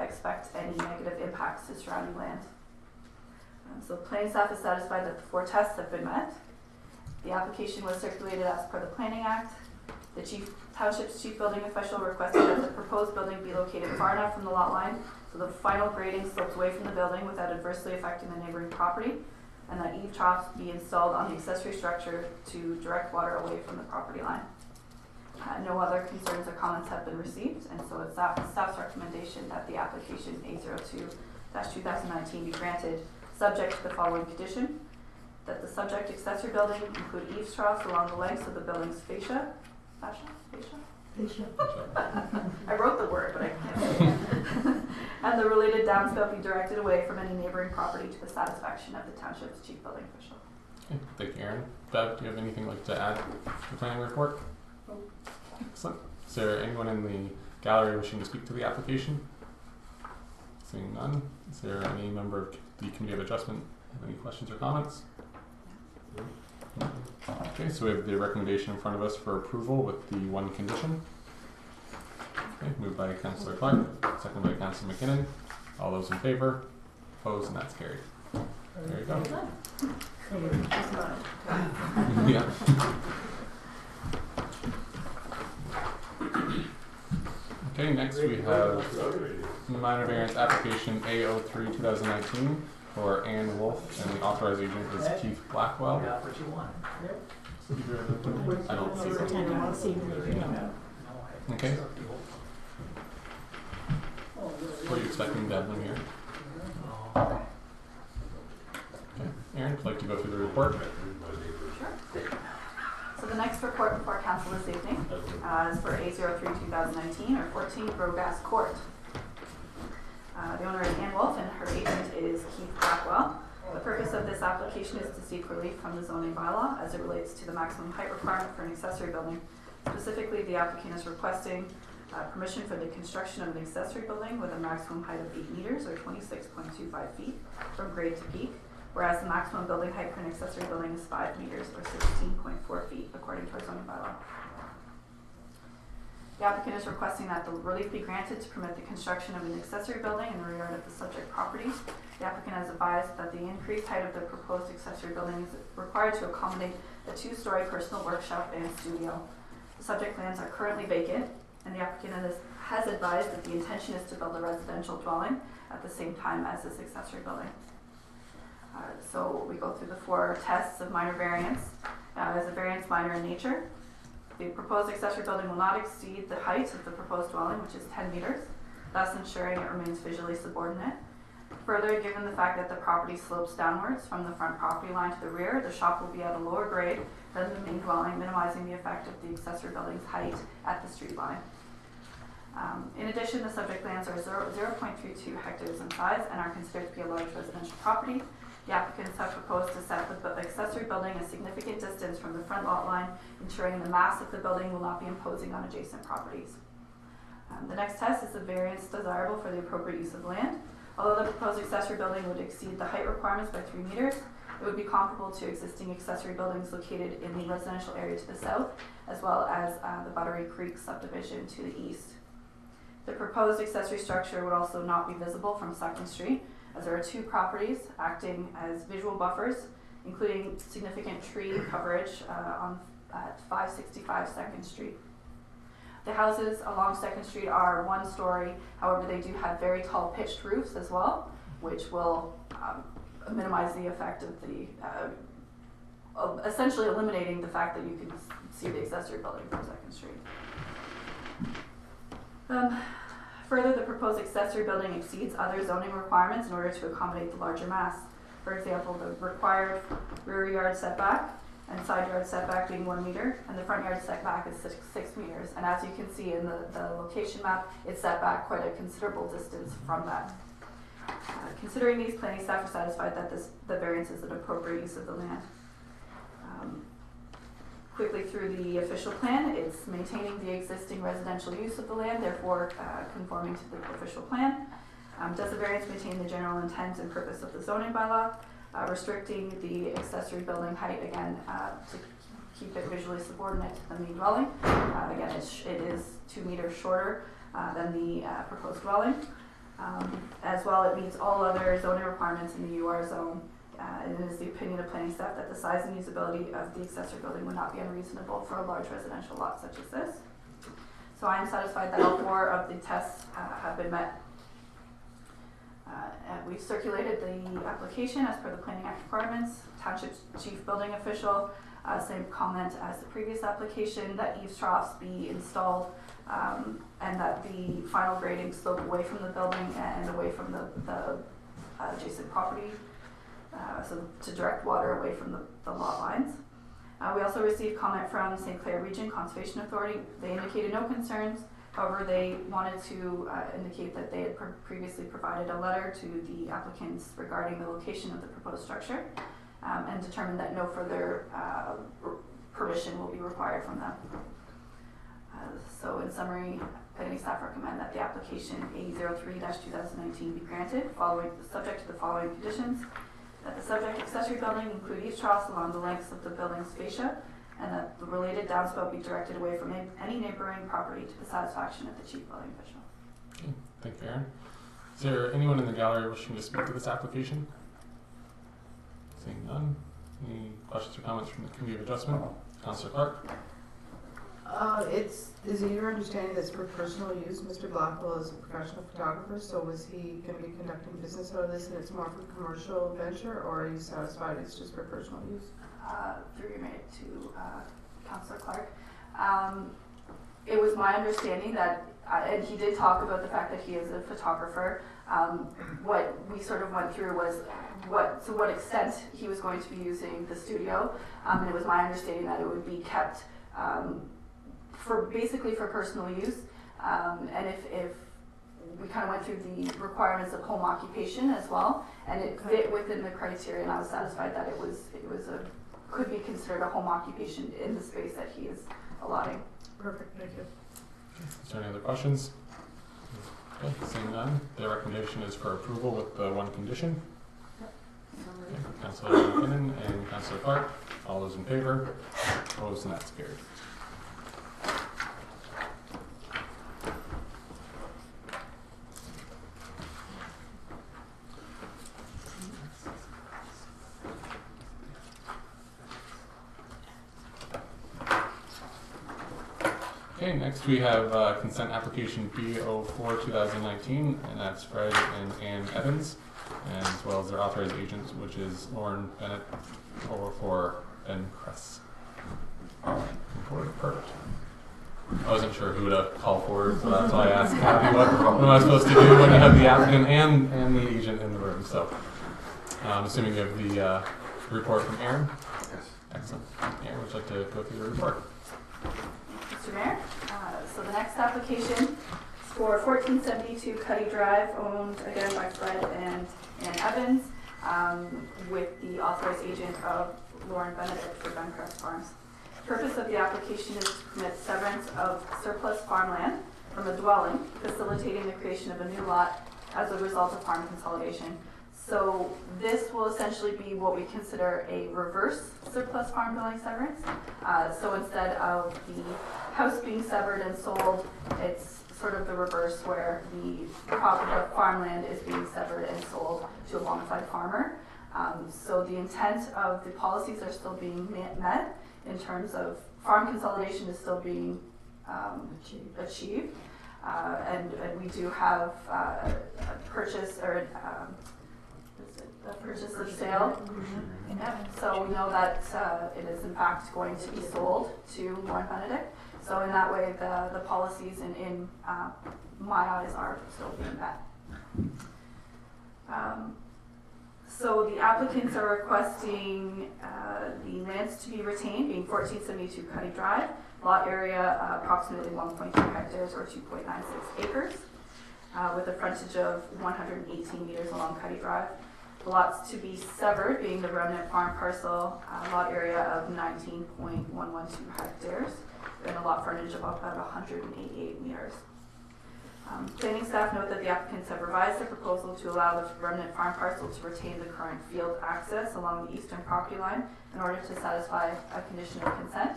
expect any negative impacts to surrounding land. So planning staff is satisfied that the 4 tests have been met. The application was circulated as per the Planning Act. The Township's chief building official requested that the proposed building be located far enough from the lot line so the final grading slopes away from the building without adversely affecting the neighboring property, and that eave troughs be installed on the accessory structure to direct water away from the property line. No other concerns or comments have been received, and so it's staff's recommendation that the application A02-2019 be granted, subject to the following condition: that the subject accessory building include eaves troughs along the lengths of the building's fascia. I wrote the word, but I can't say it. And the related downspout be directed away from any neighboring property to the satisfaction of the township's chief building official. Okay, thank you, Aaron. Bev, do you have anything like to add to the planning report? Excellent. Is there anyone in the gallery wishing to speak to the application? Seeing none. Is there any member of the Committee of Adjustment have any questions or comments? Okay, so we have the recommendation in front of us for approval with the one condition. Okay, moved by Councillor Clark, seconded by Councillor McKinnon. All those in favor? Opposed, and that's carried. There you go. Yeah. Okay, next we have minor variance application A03-2019 for Ann Wolf, and the authorized agent is Keith Blackwell. I don't see them. Okay. Were you expecting that one here? Okay. Aaron, would you like to go through the report? Sure. So the next report before council this evening is for A03-2019 or 14 Brogas Court. The owner is Ann Wolf and her agent is Keith Blackwell. The purpose of this application is to seek relief from the zoning bylaw as it relates to the maximum height requirement for an accessory building. Specifically, the applicant is requesting permission for the construction of an accessory building with a maximum height of 8 meters or 26.25 feet from grade to peak, whereas the maximum building height for an accessory building is 5 meters or 16.4 feet according to our zoning bylaw. The applicant is requesting that the relief be granted to permit the construction of an accessory building in the rear yard of the subject property. The applicant has advised that the increased height of the proposed accessory building is required to accommodate a 2-story personal workshop and studio. The subject lands are currently vacant, and the applicant has advised that the intention is to build a residential dwelling at the same time as this accessory building. So we go through the 4 tests of minor variance. As a variance minor in nature, the proposed accessory building will not exceed the height of the proposed dwelling, which is 10 meters, thus ensuring it remains visually subordinate. Further, given the fact that the property slopes downwards from the front property line to the rear, the shop will be at a lower grade than the main dwelling, minimizing the effect of the accessory building's height at the street line. In addition, the subject lands are 0.32 hectares in size and are considered to be a large residential property. The applicants have proposed to set the accessory building a significant distance from the front lot line, ensuring the mass of the building will not be imposing on adjacent properties. The next test is the variance desirable for the appropriate use of land. Although the proposed accessory building would exceed the height requirements by 3 meters, it would be comparable to existing accessory buildings located in the residential area to the south, as well as the Buttery Creek subdivision to the east. The proposed accessory structure would also not be visible from 2nd Street, as there are 2 properties acting as visual buffers, including significant tree coverage at 565 2nd Street. The houses along 2nd Street are 1 story, however they do have very tall pitched roofs as well, which will minimize the effect of the, essentially eliminating the fact that you can see the accessory building from 2nd Street. Further, the proposed accessory building exceeds other zoning requirements in order to accommodate the larger mass. For example, the required rear yard setback and side yard setback being 1 meter, and the front yard setback is 6 meters. And as you can see in the location map, it's set back quite a considerable distance from that. Considering these, planning staff are satisfied that the variance is an appropriate use of the land. Quickly through the official plan, it's maintaining the existing residential use of the land, therefore conforming to the official plan. Does the variance maintain the general intent and purpose of the zoning bylaw, restricting the accessory building height, again, to keep it visually subordinate to the main dwelling. Again, it is 2 meters shorter than the proposed dwelling. As well, it meets all other zoning requirements in the UR zone. And it is the opinion of planning staff that the size and usability of the accessory building would not be unreasonable for a large residential lot such as this. So I am satisfied that all 4 of the tests have been met. And we've circulated the application as per the Planning Act requirements. Township Chief Building Official, same comment as the previous application, that eaves troughs be installed and that the final grading slope away from the building and away from the adjacent property. So to direct water away from the lot lines. We also received comment from St. Clair Region Conservation Authority. They indicated no concerns. However, they wanted to indicate that they had previously provided a letter to the applicants regarding the location of the proposed structure and determined that no further permission will be required from them. So in summary, planning staff recommend that the application A03-2019 be granted, subject to the following conditions. That the subject accessory building include eaves troughs along the lengths of the building's fascia, and that the related downspout be directed away from any neighboring property to the satisfaction of the chief building official. Okay, thank you, Aaron. Is there anyone in the gallery wishing to speak to this application? Seeing none. Any questions or comments from the Committee of Adjustment? Councillor Clark? Is it your understanding that it's for personal use? Mr. Blackwell is a professional photographer, so was he going to be conducting business out of this and it's more for commercial venture, or are you satisfied it's just for personal use? Through your minute to Councillor Clark. It was my understanding that, and he did talk about the fact that he is a photographer. What we sort of went through was to what extent he was going to be using the studio, and it was my understanding that it would be kept basically for personal use, and if we kind of went through the requirements of home occupation as well, and it fit within the criteria, and I was satisfied that it could be considered a home occupation in the space that he is allotting. Perfect, thank you. Is there any other questions? Okay, seeing none, the recommendation is for approval with the one condition. Okay, Councillor McKinnon and Councillor Clark, all those in favor? Opposed, and that's carried. Okay, next we have consent application B04-2019, and that's Fred and Ann Evans, and as well as their authorized agents, which is Lauren Bennett for Ben Cress. Perfect. I wasn't sure who to call forward, so that's why I asked Kathy what am I supposed to do when you have the applicant and the agent in the room. So I'm assuming you have the report from Aaron? Yes. Excellent. Aaron, would you like to go through the report? Mr. Mayor, so the next application is for 1472 Cuddy Drive, owned again by Fred and Ann Evans, with the authorized agent of Lauren Benedict for Bencrest Farms. The purpose of the application is to permit severance of surplus farmland from a dwelling, facilitating the creation of a new lot as a result of farm consolidation. So this will essentially be what we consider a reverse surplus farm dwelling severance. So instead of the house being severed and sold, it's sort of the reverse, where the property of farmland is being severed and sold to a bona fide farmer. So the intent of the policies are still being met in terms of farm consolidation is still being achieved. And we do have a purchase or a purchase of sale. Mm-hmm. Yep. So we know that it is in fact going to be sold to Lauren Benedict. So in that way, the policies in my eyes are still being met. So the applicants are requesting the lands to be retained, being 1472 Cuddy Drive, lot area approximately 1.2 hectares or 2.96 acres. with a frontage of 118 meters along Cuddy Drive. The lots to be severed being the remnant farm parcel, lot area of 19.112 hectares, and a lot frontage of about 188 meters. Planning staff note that the applicants have revised their proposal to allow the remnant farm parcel to retain the current field access along the eastern property line in order to satisfy a condition of consent.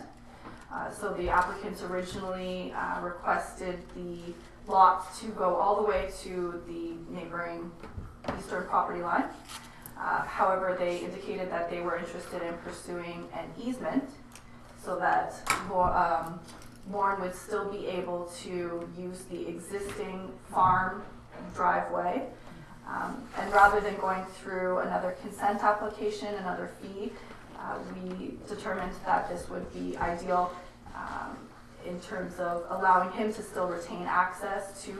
So the applicants originally requested the lot to go all the way to the neighboring eastern property line. However, they indicated that they were interested in pursuing an easement so that Warren would still be able to use the existing farm driveway. And rather than going through another consent application, another fee, we determined that this would be ideal in terms of allowing him to still retain access to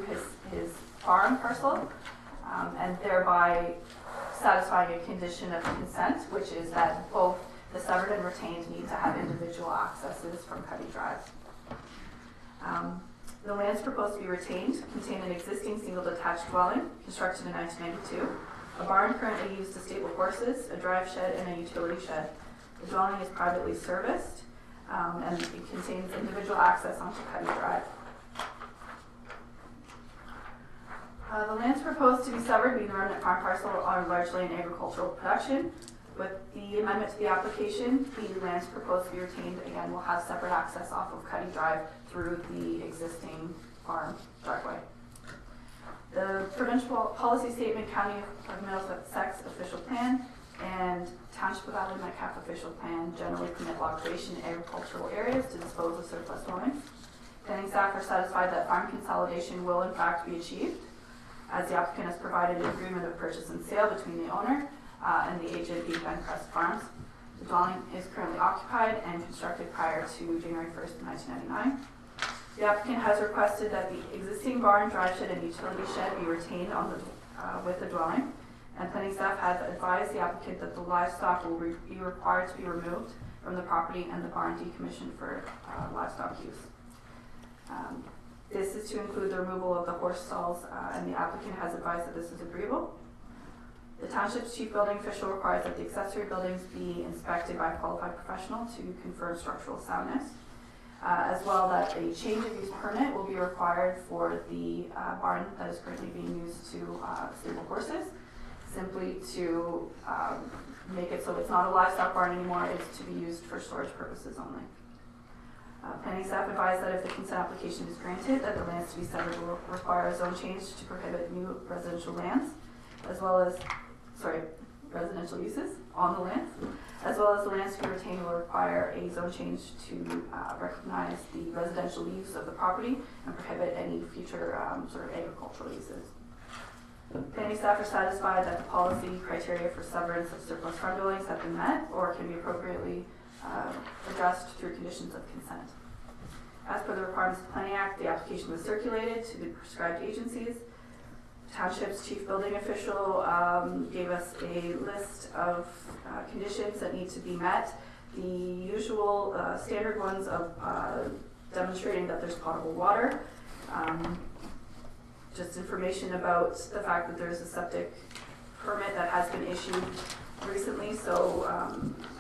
his farm parcel, and thereby satisfying a condition of consent, which is that both the severed and retained need to have individual accesses from Cuddy Drive. The lands proposed to be retained contain an existing single detached dwelling constructed in 1992, a barn currently used to stable horses, a drive shed, and a utility shed. The dwelling is privately serviced, and it contains individual access onto Cuddy Drive. The lands proposed to be severed, being the remnant farm parcel, are largely in agricultural production. With the amendment to the application, the lands proposed to be retained, again, will have separate access off of Cuddy Drive through the existing farm driveway. The provincial policy statement, County of Middlesex official plan, and Township of Adelaide Metcalfe official plan generally permit log creation in agricultural areas to dispose of surplus dwellings. Planning staff are satisfied that farm consolidation will in fact be achieved, as the applicant has provided an agreement of purchase and sale between the owner and the agent, being Bencrest Farms. The dwelling is currently occupied and constructed prior to January 1st, 1999. The applicant has requested that the existing barn, drive shed, and utility shed be retained on the, with the dwelling, and planning staff have advised the applicant that the livestock will be required to be removed from the property and the barn decommissioned for livestock use. This is to include the removal of the horse stalls, and the applicant has advised that this is agreeable. The township's chief building official requires that the accessory buildings be inspected by a qualified professional to confirm structural soundness, as well that a change of use permit will be required for the barn that is currently being used to stable horses, simply to make it so it's not a livestock barn anymore, it's to be used for storage purposes only. Planning staff advised that if the consent application is granted, that the lands to be severed will require a zone change to prohibit new residential lands, as well as, residential uses on the lands, as well as the lands to be retained will require a zone change to recognize the residential use of the property and prohibit any future agricultural uses. Planning staff are satisfied that the policy criteria for severance of surplus farm dwellings have been met or can be appropriately addressed through conditions of consent. As per the requirements of the Planning Act, the application was circulated to the prescribed agencies. Township's chief building official gave us a list of conditions that need to be met. The usual standard ones of demonstrating that there's potable water, just information about the fact that there's a septic permit that has been issued recently, so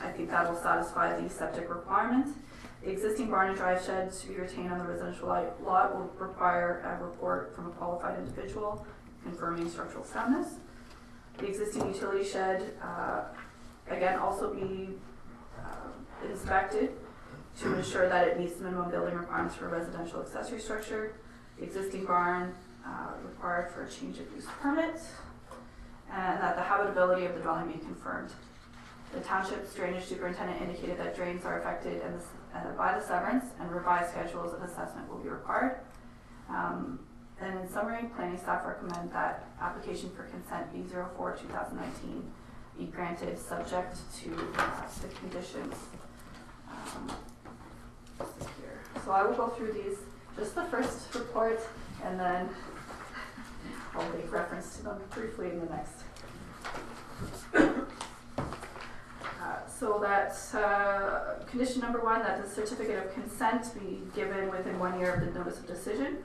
I think that will satisfy the septic requirement. The existing barn and drive shed to be retained on the residential lot will require a report from a qualified individual confirming structural soundness. The existing utility shed, again, also be inspected to ensure that it meets the minimum building requirements for a residential accessory structure. The existing barn required for a change of use permit, and that the habitability of the dwelling be confirmed. The township's drainage superintendent indicated that drains are affected by the severance, and revised schedules of assessment will be required. And in summary, planning staff recommend that application for consent B04-2019 be granted subject to the conditions here. So I will go through these, just the first report, and then I'll make reference to them briefly in the next. So that condition number 1, that the certificate of consent be given within 1 year of the notice of decision.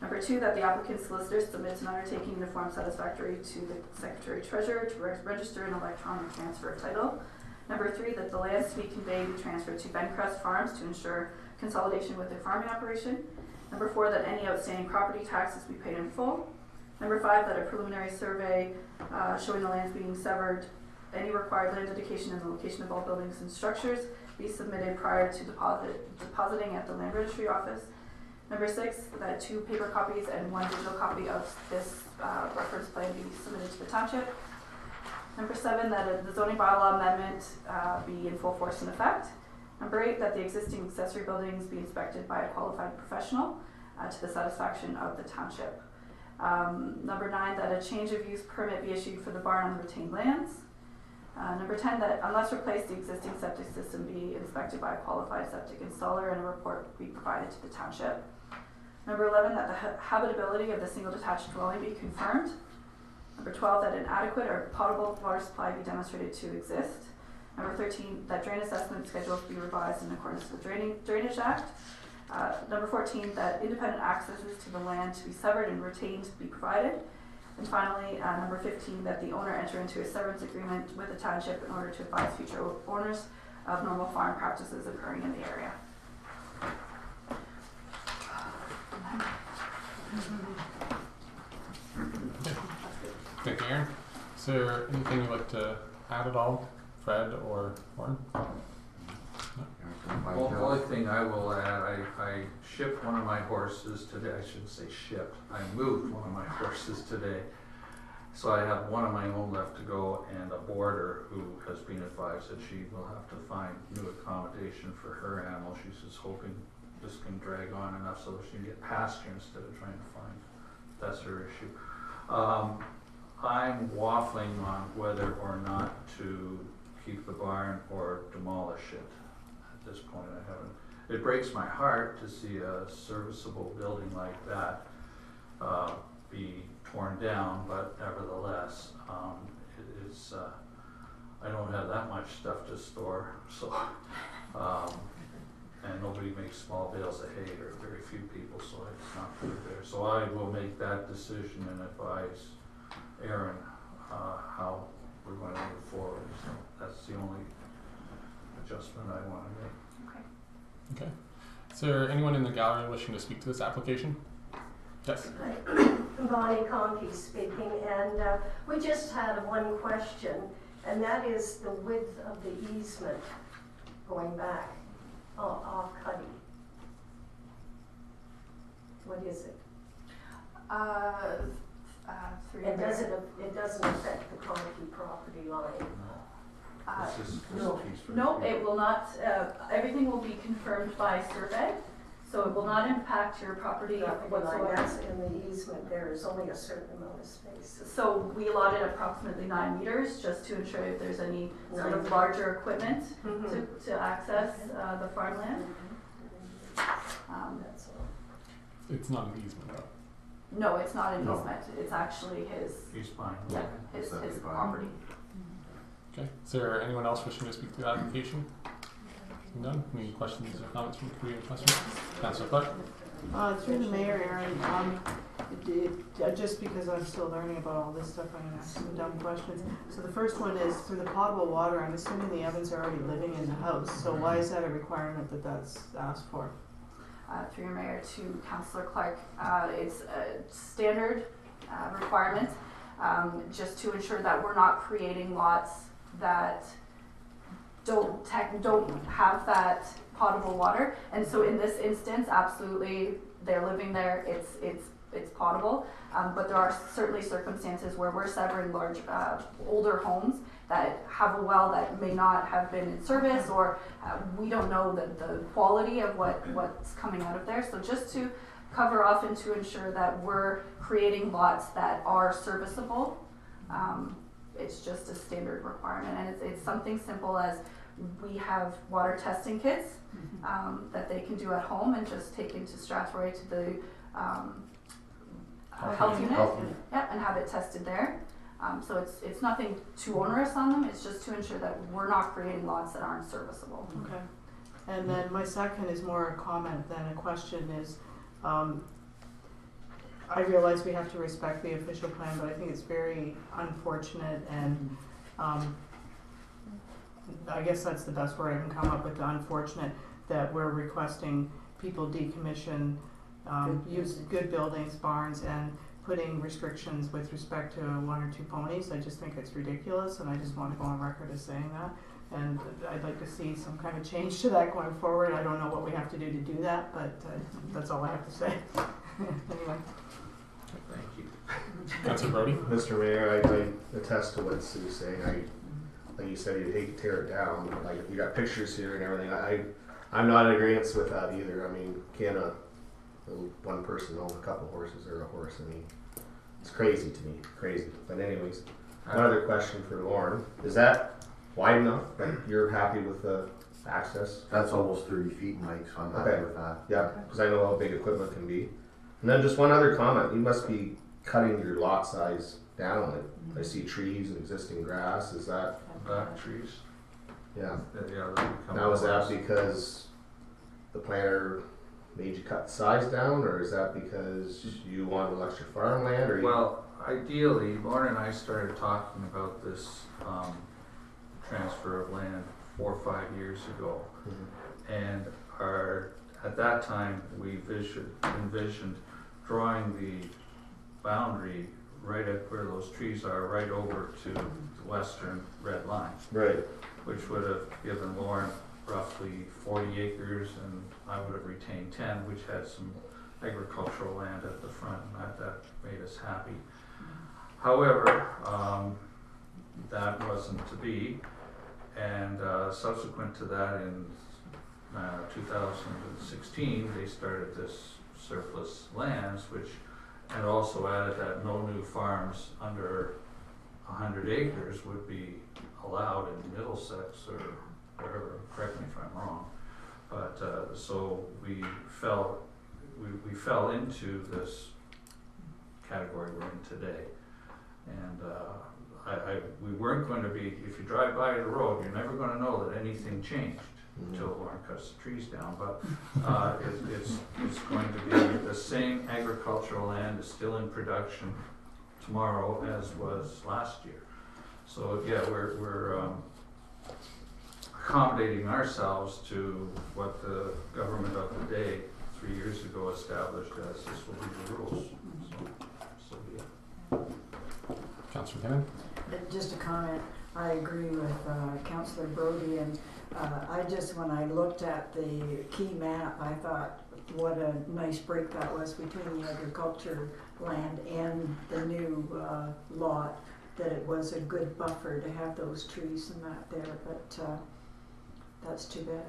Number 2, that the applicant solicitor submits an undertaking in a form satisfactory to the Secretary Treasurer to register an electronic transfer of title. Number 3, that the lands to be conveyed be transferred to Bencrest Farms to ensure consolidation with their farming operation. Number 4, that any outstanding property taxes be paid in full. Number 5, that a preliminary survey showing the lands being severed, any required land dedication and the location of all buildings and structures be submitted prior to depositing at the land registry office. Number 6, that 2 paper copies and 1 digital copy of this reference plan be submitted to the township. Number 7, that the zoning bylaw amendment be in full force and effect. Number 8, that the existing accessory buildings be inspected by a qualified professional to the satisfaction of the township. Number 9, that a change of use permit be issued for the barn on the retained lands. Number 10, that unless replaced, the existing septic system be inspected by a qualified septic installer and a report be provided to the township. Number 11, that the habitability of the single detached dwelling be confirmed. Number 12, that an adequate or potable water supply be demonstrated to exist. Number 13, that drain assessment schedules be revised in accordance with the Drainage Act. Number 14, that independent accesses to the land to be severed and retained be provided. And finally, number 15, that the owner enter into a severance agreement with the township in order to advise future owners of normal farm practices occurring in the area. Thank you, Aaron. Is there anything you'd like to add at all, Fred or Warren? Well, the only thing I will add, I shipped one of my horses today. I shouldn't say shipped. I moved one of my horses today. So I have one of my own left to go and a boarder who has been advised that she will have to find new accommodation for her animal. She's just hoping this can drag on enough so that she can get pasture instead of trying to find. That's her issue. I'm waffling on whether or not to keep the barn or demolish it. At this point, I haven't. It breaks my heart to see a serviceable building like that be torn down, but nevertheless, it is. I don't have that much stuff to store, so and nobody makes small bales of hay, or very few people, so it's not good there. So I will make that decision and advise Aaron how we're going to move forward. So that's the only adjustment I want to make. Okay. Is there anyone in the gallery wishing to speak to this application? Yes. Bonnie Conkey speaking, and we just had one question, and that is the width of the easement going back off Cuddy. What is it? 3 It doesn't affect the Conkey property line. No, it will not. Everything will be confirmed by survey, so it will not impact your property whatsoever. That's in the easement. There is only a certain amount of space. So we allotted approximately 9 meters just to ensure if there's any sort of larger equipment to access the farmland. That's all. It's not an easement, though. No, it's not an easement. It's actually his. He's fine. Yeah, his property. Okay. Is there anyone else wishing to speak to the application? None? Any questions or comments from community questions? Councilor Clark? Through the mayor, Aaron, just because I'm still learning about all this stuff, I'm going to ask some dumb questions. So the first one is, for the potable water, I'm assuming the Evans are already living in the house, so why is that a requirement that that's asked for? Through your mayor to Councillor Clark, it's a standard requirement just to ensure that we're not creating lots that don't have that potable water. And so in this instance, absolutely, they're living there. It's potable, but there are certainly circumstances where we're severing large older homes that have a well that may not have been in service, or we don't know the quality of what's coming out of there. So just to cover off and to ensure that we're creating lots that are serviceable, it's just a standard requirement. And it's something simple as we have water testing kits that they can do at home and just take into Strathroy to the health unit, and have it tested there. So it's nothing too onerous on them. It's just to ensure that we're not creating lots that aren't serviceable. Okay. And then my second is more a comment than a question. Is I realize we have to respect the official plan, but I think it's very unfortunate and, I guess that's the best word I can come up with, unfortunate that we're requesting people decommission, use good buildings, barns, and putting restrictions with respect to 1 or 2 ponies. I just think it's ridiculous, and I just want to go on record as saying that. And I'd like to see some kind of change to that going forward. I don't know what we have to do that, but that's all I have to say. Anyway. Thank you. Councillor Brody? Mr. Mayor, I attest to what Sue's saying. Like you said, you'd hate to tear it down. Like, you got pictures here and everything. I'm not in agreement with that either. I mean, can one person own a couple horses or a horse? I mean, it's crazy to me, crazy. But anyways, one other question for Lauren. Is that wide enough? Like, you're happy with the access? That's almost 30 feet, Mike, so I'm happy with that. Yeah, because I know how big equipment can be. And then just one other comment. You must be cutting your lot size down. Like, I see trees and existing grass. Is that? Back trees. Yeah. Yeah. Now, is that because the planner made you cut the size down, or is that because you want an extra farmland? Or well, ideally, Lauren and I started talking about this transfer of land 4 or 5 years ago, and at that time we envisioned drawing the boundary right at where those trees are, right over to the western red line. Right. Which would have given Lauren roughly 40 acres, and I would have retained 10, which had some agricultural land at the front, and that made us happy. However, that wasn't to be, and subsequent to that in 2016, they started this surplus lands, and also added that no new farms under 100 acres would be allowed in Middlesex or wherever. Correct me if I'm wrong. But so we fell into this category we're in today, and we weren't going to be. If you drive by the road, you're never going to know that anything changed until Lauren cuts the trees down. But it's going to be the same agricultural land is still in production tomorrow as was last year. So yeah, we're accommodating ourselves to what the government of the day 3 years ago established as this will be the rules. So yeah. Councillor Kinnan? Just a comment. I agree with Councillor Brody, and when I looked at the key map, I thought what a nice break that was between the agriculture land and the new lot, that it was a good buffer to have those trees and that there, but that's too bad.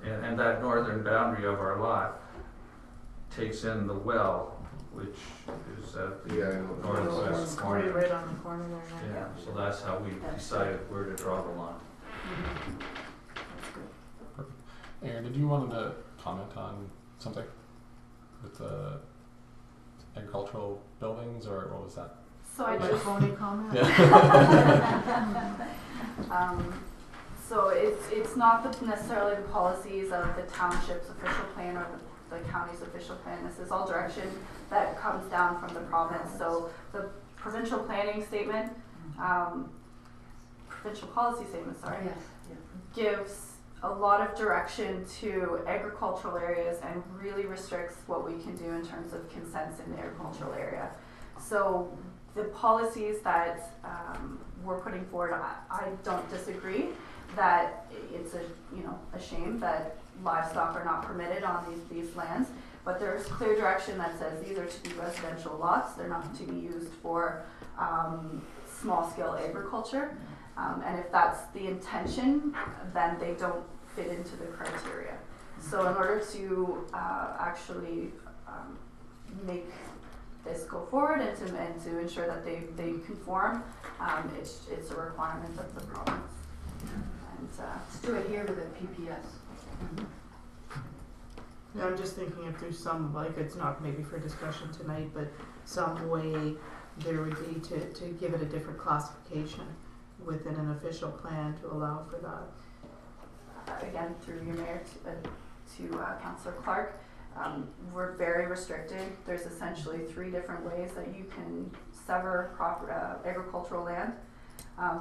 And that northern boundary of our lot takes in the well, which is at the northwest corner. Right on the corner there. Yeah, so that's how we decided where to draw the line. That's good. Perfect. Aaron, did you want to comment on something with the agricultural buildings, or what was that? So I My just phony comment? so it's not necessarily the policies of the township's official plan or the county's official plan. This is all direction that comes down from the province. So the provincial planning statement, provincial policy statement, sorry, gives a lot of direction to agricultural areas and really restricts what we can do in terms of consents in the agricultural area. So the policies that we're putting forward, I don't disagree that it's a shame that livestock are not permitted on these lands, but there's clear direction that says these are to be residential lots. They're not to be used for small-scale agriculture. And if that's the intention, then they don't fit into the criteria. So in order to actually make this go forward and to ensure that they conform, it's a requirement of the province. And to adhere to the PPS. Yeah, I'm just thinking if there's some, like, it's not maybe for discussion tonight, but some way there would be to give it a different classification within an official plan to allow for that. Again, through your mayor to Councillor Clark, We're very restricted. There's essentially 3 different ways that you can sever agricultural land.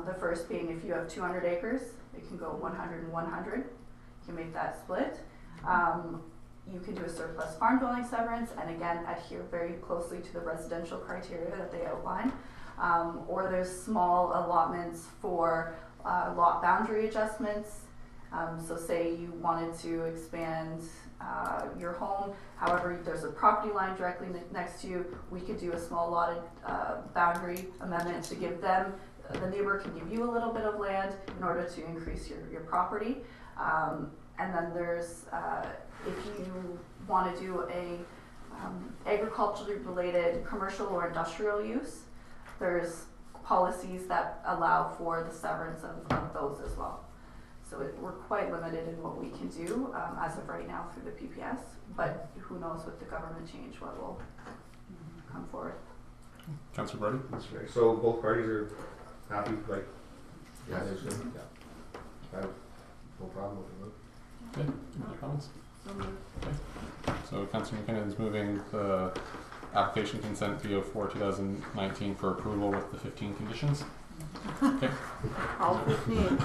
The first being if you have 200 acres, it can go 100 and 100. You can make that split. You can do a surplus farm dwelling severance and again adhere very closely to the residential criteria that they outline. Or there's small allotments for lot boundary adjustments. So say you wanted to expand your home, however there's a property line directly next to you, we could do a small lot boundary amendment to give them, the neighbor can give you a little bit of land in order to increase your property. And then there's, if you want to do a agriculturally related commercial or industrial use, there's policies that allow for the severance of those as well. So we're quite limited in what we can do as of right now through the PPS, but who knows with the government change what will come forward. Councillor Brody? That's right. So both parties are happy, like, Yes. I have no problem with it. Okay, any other comments? Okay. So Councillor McKinnon is moving the application consent PO 4/2019 for approval with the 15 conditions. Okay. All 15.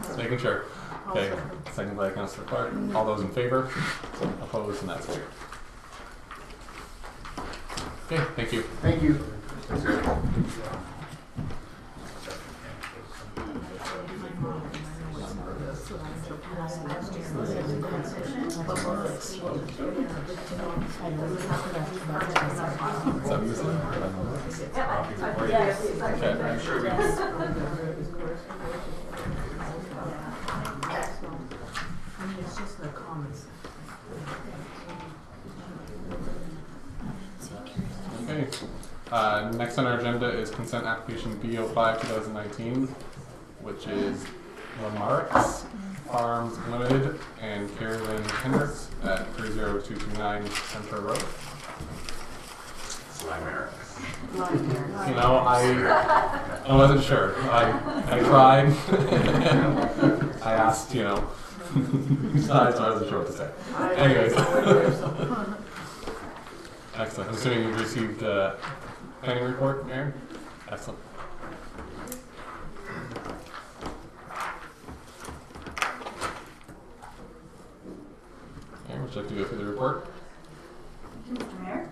Just making sure. Okay. Second by Councillor Clark. All those in favor? Opposed? And that's carried. Okay. Thank you. Thank you. I'm sure we It's just the comments. Okay. Next on our agenda is consent application BO5/2019, which is Lamarck's Farms Limited and Carolyn Hendricks at 30229 Central Road. You know, I wasn't sure. I tried. I asked, you know. So I wasn't sure what to say. Anyways. Excellent. I'm assuming you've received a planning report, Aaron? Excellent. Aaron, would you like to go through the report? Thank you, Mr. Mayor.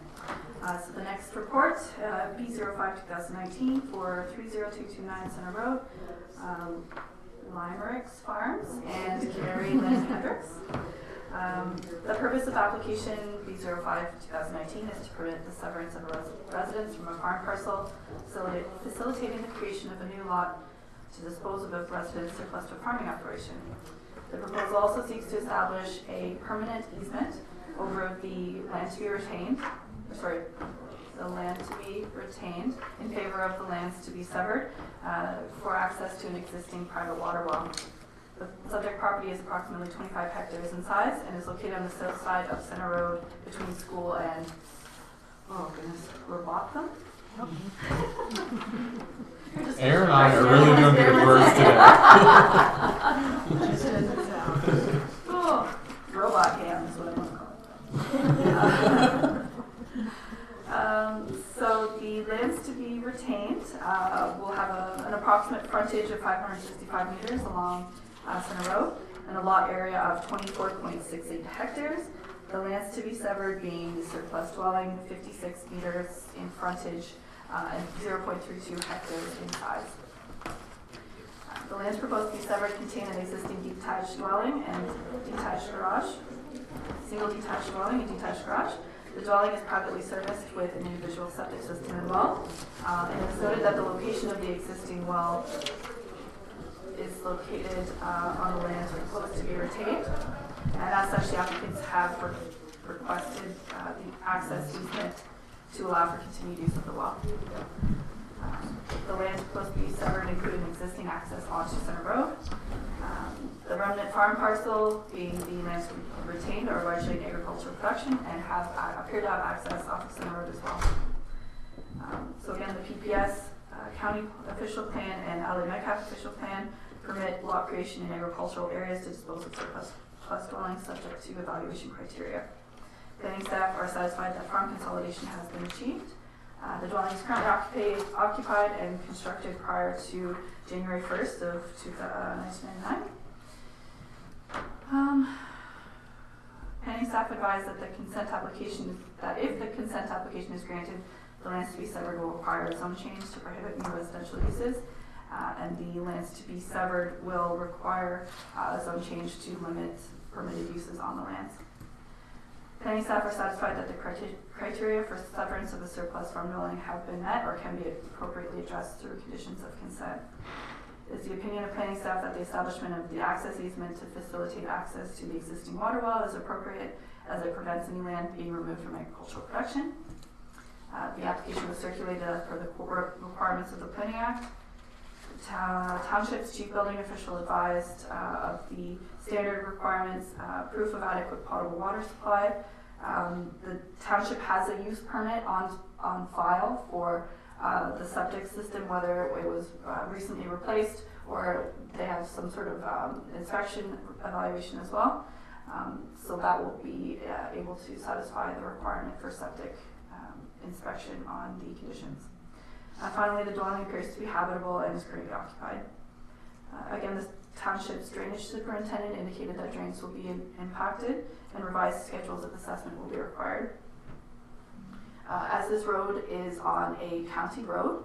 So the next report, B05/2019 for 30229 Center Road, Limericks Farms and Carrie Lynn Hendricks. The purpose of application B05/2019 is to permit the severance of a residence from a farm parcel, facilitating the creation of a new lot to dispose of a residence surplus to a farming operation. The proposal also seeks to establish a permanent easement over the land to be retained, in favor of the lands to be severed for access to an existing private water well. The subject property is approximately 25 hectares in size and is located on the south side of Center Road between school and, oh goodness, Robotham? Aaron and I are really doing good words today. Oh, robot ham is what I want to call it. So the lands to be retained will have an approximate frontage of 565 meters along Center Road and a lot area of 24.68 hectares. The lands to be severed being the surplus dwelling, 56 meters in frontage and 0.32 hectares in size. The lands proposed to be severed contain an existing detached dwelling and detached garage, single detached dwelling and detached garage. The dwelling is privately serviced with an individual septic system and well, and it's noted that the location of the existing well is located on the lands proposed to be retained, and as such the applicants have requested the access easement to allow for continued use of the well. The land proposed to be severed include an existing access onto Center Road. The remnant farm parcel being the lands retained are largely in agricultural production and appear to have access off of Center Road as well. So again, the PPS, County Official Plan and Adelaide Metcalfe Official Plan permit lot creation in agricultural areas to dispose of surplus dwellings subject to evaluation criteria. Planning staff are satisfied that farm consolidation has been achieved. The dwelling is currently occupied and constructed prior to January 1st of 1999. Planning staff advised that if the consent application is granted, the lands to be severed will require a zone change to prohibit new residential uses, and the lands to be severed will require a zone change to limit permitted uses on the lands. Planning staff are satisfied that the criteria for severance of the surplus farm dwelling have been met or can be appropriately addressed through conditions of consent. It is the opinion of planning staff that the establishment of the access easement to facilitate access to the existing water well is appropriate, as it prevents any land being removed from agricultural production. The application was circulated as per the requirements of the Planning Act. Township's chief building official advised of the standard requirements, proof of adequate potable water supply. The township has a use permit on file for the septic system, whether it was recently replaced or they have some sort of inspection evaluation as well. So that will be able to satisfy the requirement for septic inspection on the conditions. Finally, the dwelling appears to be habitable and is currently occupied. Again, the township's drainage superintendent indicated that drains will be impacted and revised schedules of assessment will be required. As this road is on a county road,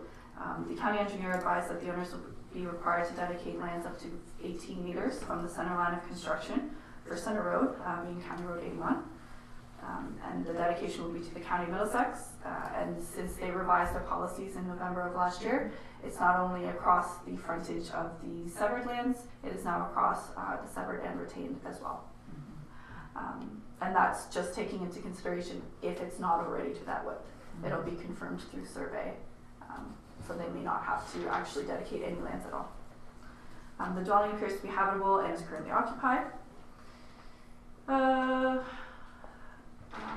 the county engineer advised that the owners will be required to dedicate lands up to 18 meters from the center line of construction for Center Road, being County Road 81. And the dedication will be to the County of Middlesex. And since they revised their policies in November of last year, it's not only across the frontage of the severed lands, it is now across the severed and retained as well. And that's just taking into consideration if it's not already to that width. It'll be confirmed through survey, so they may not have to actually dedicate any lands at all. The dwelling appears to be habitable and is currently occupied.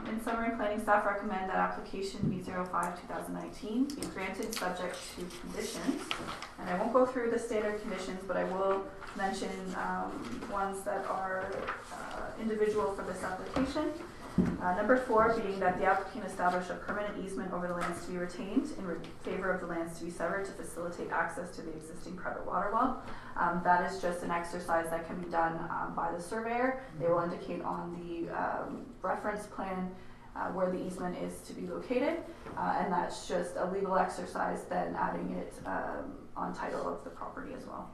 In summary, planning staff recommend that application B05-2019 be granted subject to conditions. And I won't go through the standard conditions, but I will mention ones that are individual for this application. Number 4 being that the applicant establish a permanent easement over the lands to be retained in favor of the lands to be severed to facilitate access to the existing private water well. That is just an exercise that can be done by the surveyor. They will indicate on the reference plan where the easement is to be located, and that's just a legal exercise, then adding it on title of the property as well.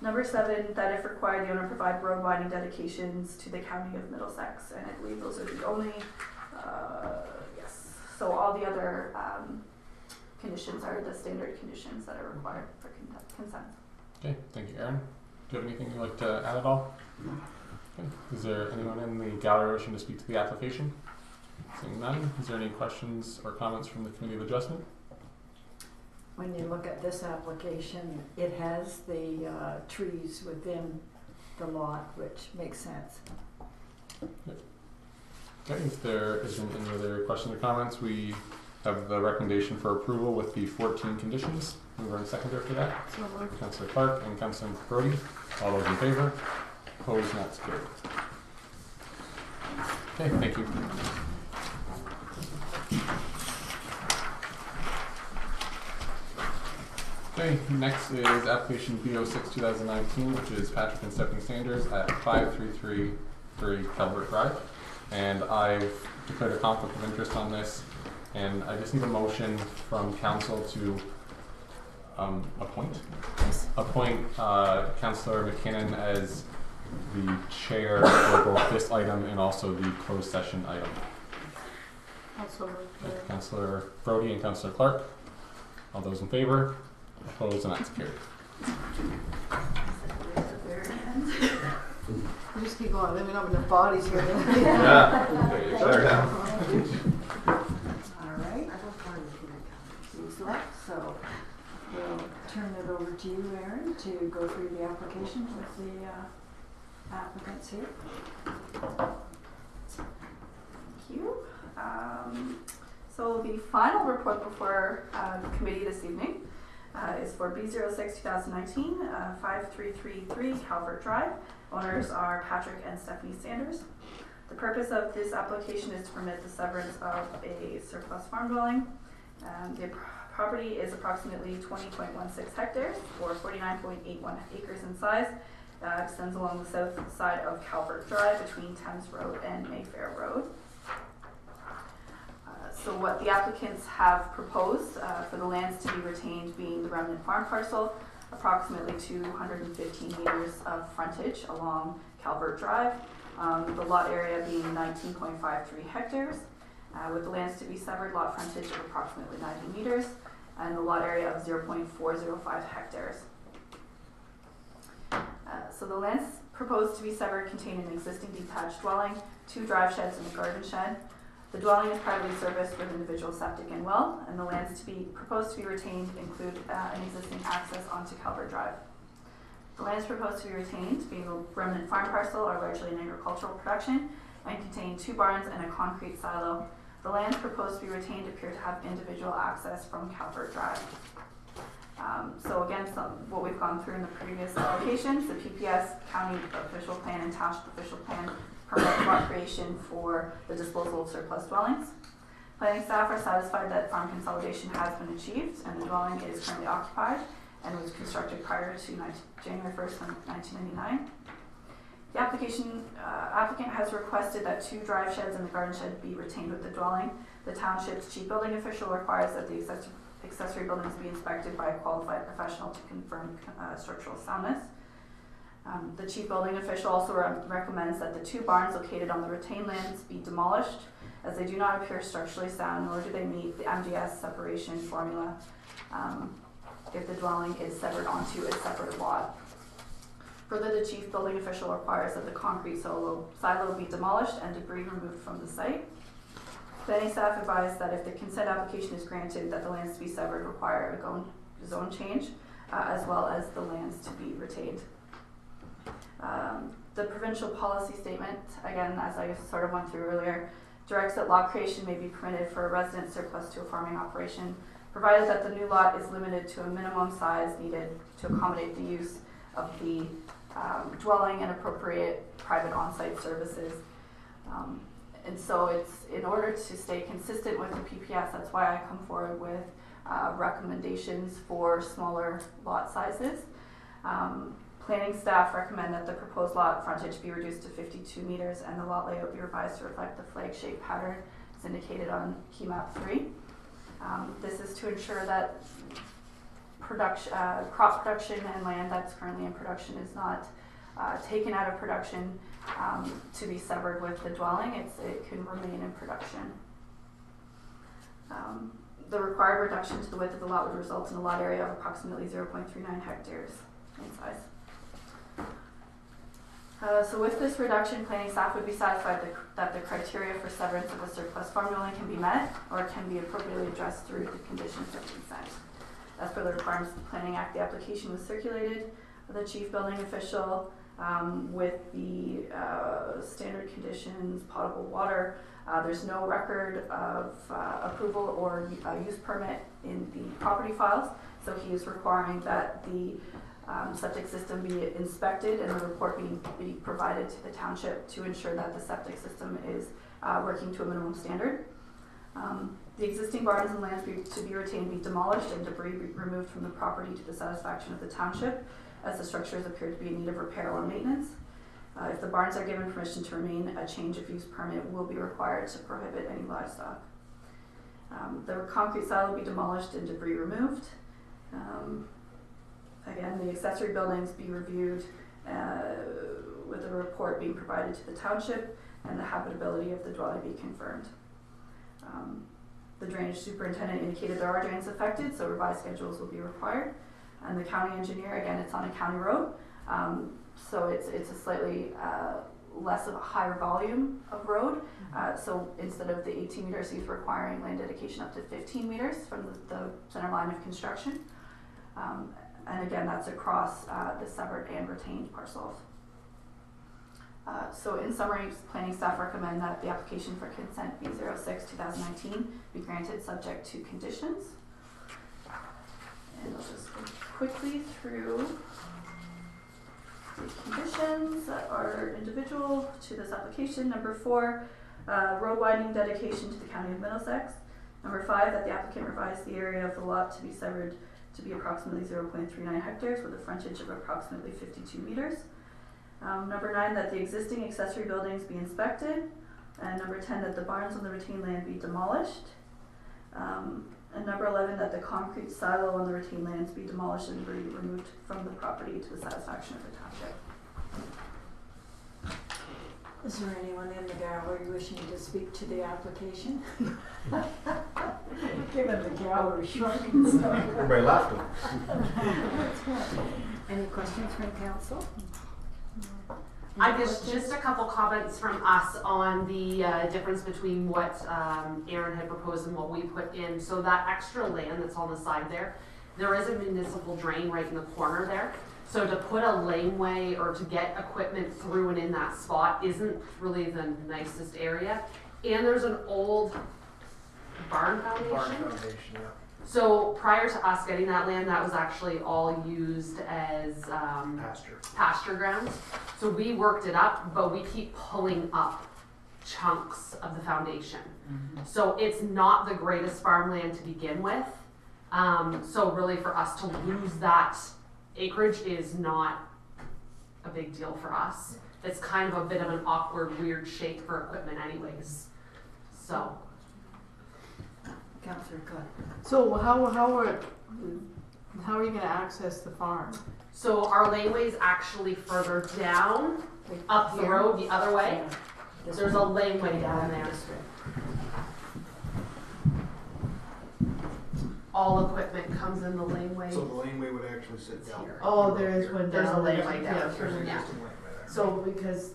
Number 7, that if required, the owner provide road widening dedications to the County of Middlesex, and I believe those are the only, yes. So all the other conditions are the standard conditions that are required for consent. Okay, thank you, Erin. Do you have anything you'd like to add at all? Okay. Is there anyone in the gallery wishing to speak to the application? Seeing none, is there any questions or comments from the Committee of Adjustment? When you look at this application, it has the trees within the lot, which makes sense. Okay, if there isn't any other questions or comments, we have the recommendation for approval with the 14 conditions. Mover and seconder for that. Councillor Clark and Councillor Brody. All those in favor? Opposed? And that's carried. Okay, thank you. Okay, next is application B06-2019, which is Patrick and Stephanie Sanders at 5333 Calvert Drive. And I've declared a conflict of interest on this, and I just need a motion from council to appoint Councillor McKinnon as the chair for both this item and also the closed session item. Councillor Brody and Councillor Clark. All those in favor? Opposed? And that's carried. We just keep going. Then we don't have enough bodies here. Yeah. Better now. All right. So we'll turn it over to you, Erin, to go through the application with the applicants here. Thank you. So the final report before the committee this evening is for B06-2019, 5333 Calvert Drive. Owners are Patrick and Stephanie Sanders. The purpose of this application is to permit the severance of a surplus farm dwelling. The property is approximately 20.16 hectares, or 49.81 acres in size. Extends along the south side of Calvert Drive between Thames Road and Mayfair Road. So what the applicants have proposed for the lands to be retained being the remnant farm parcel, approximately 215 meters of frontage along Calvert Drive, the lot area being 19.53 hectares, with the lands to be severed, lot frontage of approximately 90 meters, and the lot area of 0.405 hectares. So the lands proposed to be severed contain an existing detached dwelling, 2 drive sheds and a garden shed. The dwelling is privately serviced with individual septic and well, and the lands to be proposed to be retained include an existing access onto Calvert Drive. The lands proposed to be retained, being the remnant farm parcel, are largely in agricultural production and contain 2 barns and a concrete silo. The lands proposed to be retained appear to have individual access from Calvert Drive. So again, what we've gone through in the previous applications, the PPS, county official plan, and township official plan permit lot creation for the disposal of surplus dwellings. Planning staff are satisfied that farm consolidation has been achieved and the dwelling is currently occupied and was constructed prior to January 1st, 1999. The applicant has requested that 2 drive sheds and the garden shed be retained with the dwelling. The township's chief building official requires that the accessory buildings be inspected by a qualified professional to confirm structural soundness. The chief building official also recommends that the 2 barns located on the retained lands be demolished, as they do not appear structurally sound, nor do they meet the MDS separation formula if the dwelling is severed onto a separate lot. Further, the chief building official requires that the concrete silo be demolished and debris removed from the site. Planning staff advised that if the consent application is granted, that the lands to be severed require a zone change, as well as the lands to be retained. The provincial policy statement, again, as I sort of went through earlier, directs that lot creation may be permitted for a resident surplus to a farming operation, provided that the new lot is limited to a minimum size needed to accommodate the use of the dwelling and appropriate private on-site services. And so it's in order to stay consistent with the PPS, that's why I come forward with recommendations for smaller lot sizes. Planning staff recommend that the proposed lot frontage be reduced to 52 meters and the lot layout be revised to reflect the flag-shaped pattern as indicated on key map 3. This is to ensure that crop production and land that's currently in production is not taken out of production to be severed with the dwelling. It can remain in production. The required reduction to the width of the lot would result in a lot area of approximately 0.39 hectares in size. So with this reduction, planning staff would be satisfied that the criteria for severance of a surplus farm dwelling can be met or can be appropriately addressed through the conditions of consent. As per the requirements of the Planning Act, the application was circulated to the chief building official with the standard conditions, potable water. There's no record of approval or use permit in the property files, so he is requiring that the septic system be inspected and the report be provided to the township to ensure that the septic system is working to a minimum standard. The existing barns and lands to be retained be demolished and debris be removed from the property to the satisfaction of the township, as the structures appear to be in need of repair or maintenance. If the barns are given permission to remain, a change of use permit will be required to prohibit any livestock. The concrete silo will be demolished and debris removed. Again, the accessory buildings be reviewed with a report being provided to the township and the habitability of the dwelling be confirmed. The drainage superintendent indicated there are drains affected, so revised schedules will be required. And the county engineer, again, it's on a county road, so it's a slightly less of a higher volume of road. So instead of the 18 meters, he's requiring land dedication up to 15 meters from the center line of construction. And again, that's across the severed and retained parcels. So in summary, planning staff recommend that the application for consent B06-2019 be granted subject to conditions. And I'll just go quickly through conditions that are individual to this application. Number 4, road widening dedication to the County of Middlesex. Number 5, that the applicant revise the area of the lot to be severed to be approximately 0.39 hectares with a frontage of approximately 52 meters. Number 9, that the existing accessory buildings be inspected. And number 10, that the barns on the retained land be demolished. And number 11, that the concrete silo on the retained lands be demolished and be removed from the property to the satisfaction of the township. Is there anyone in the gallery wishing to speak to the application? Given the gallery shrunk and stuff. Everybody left. Any questions from council? I guess just a couple comments from us on the difference between what Aaron had proposed and what we put in. So that extra land that's on the side there is a municipal drain right in the corner there. So to put a laneway or to get equipment through and in that spot isn't really the nicest area. And there's an old barn foundation. Yeah. So prior to us getting that land, that was actually all used as pasture grounds. So we worked it up, but we keep pulling up chunks of the foundation. Mm-hmm. So it's not the greatest farmland to begin with. So really for us to lose that acreage is not a big deal for us. It's kind of a bit of an awkward, weird shape for equipment anyways. So. Councillor Clark. So how are you going to access the farm? So our laneway is actually further down, up the road the other way. Yeah. There's a laneway down there. All equipment comes in the laneway. So the laneway would actually sit down. Here. Oh, there is one down. There's a laneway down Yeah, here. There's an Yeah. existing laneway there. So because,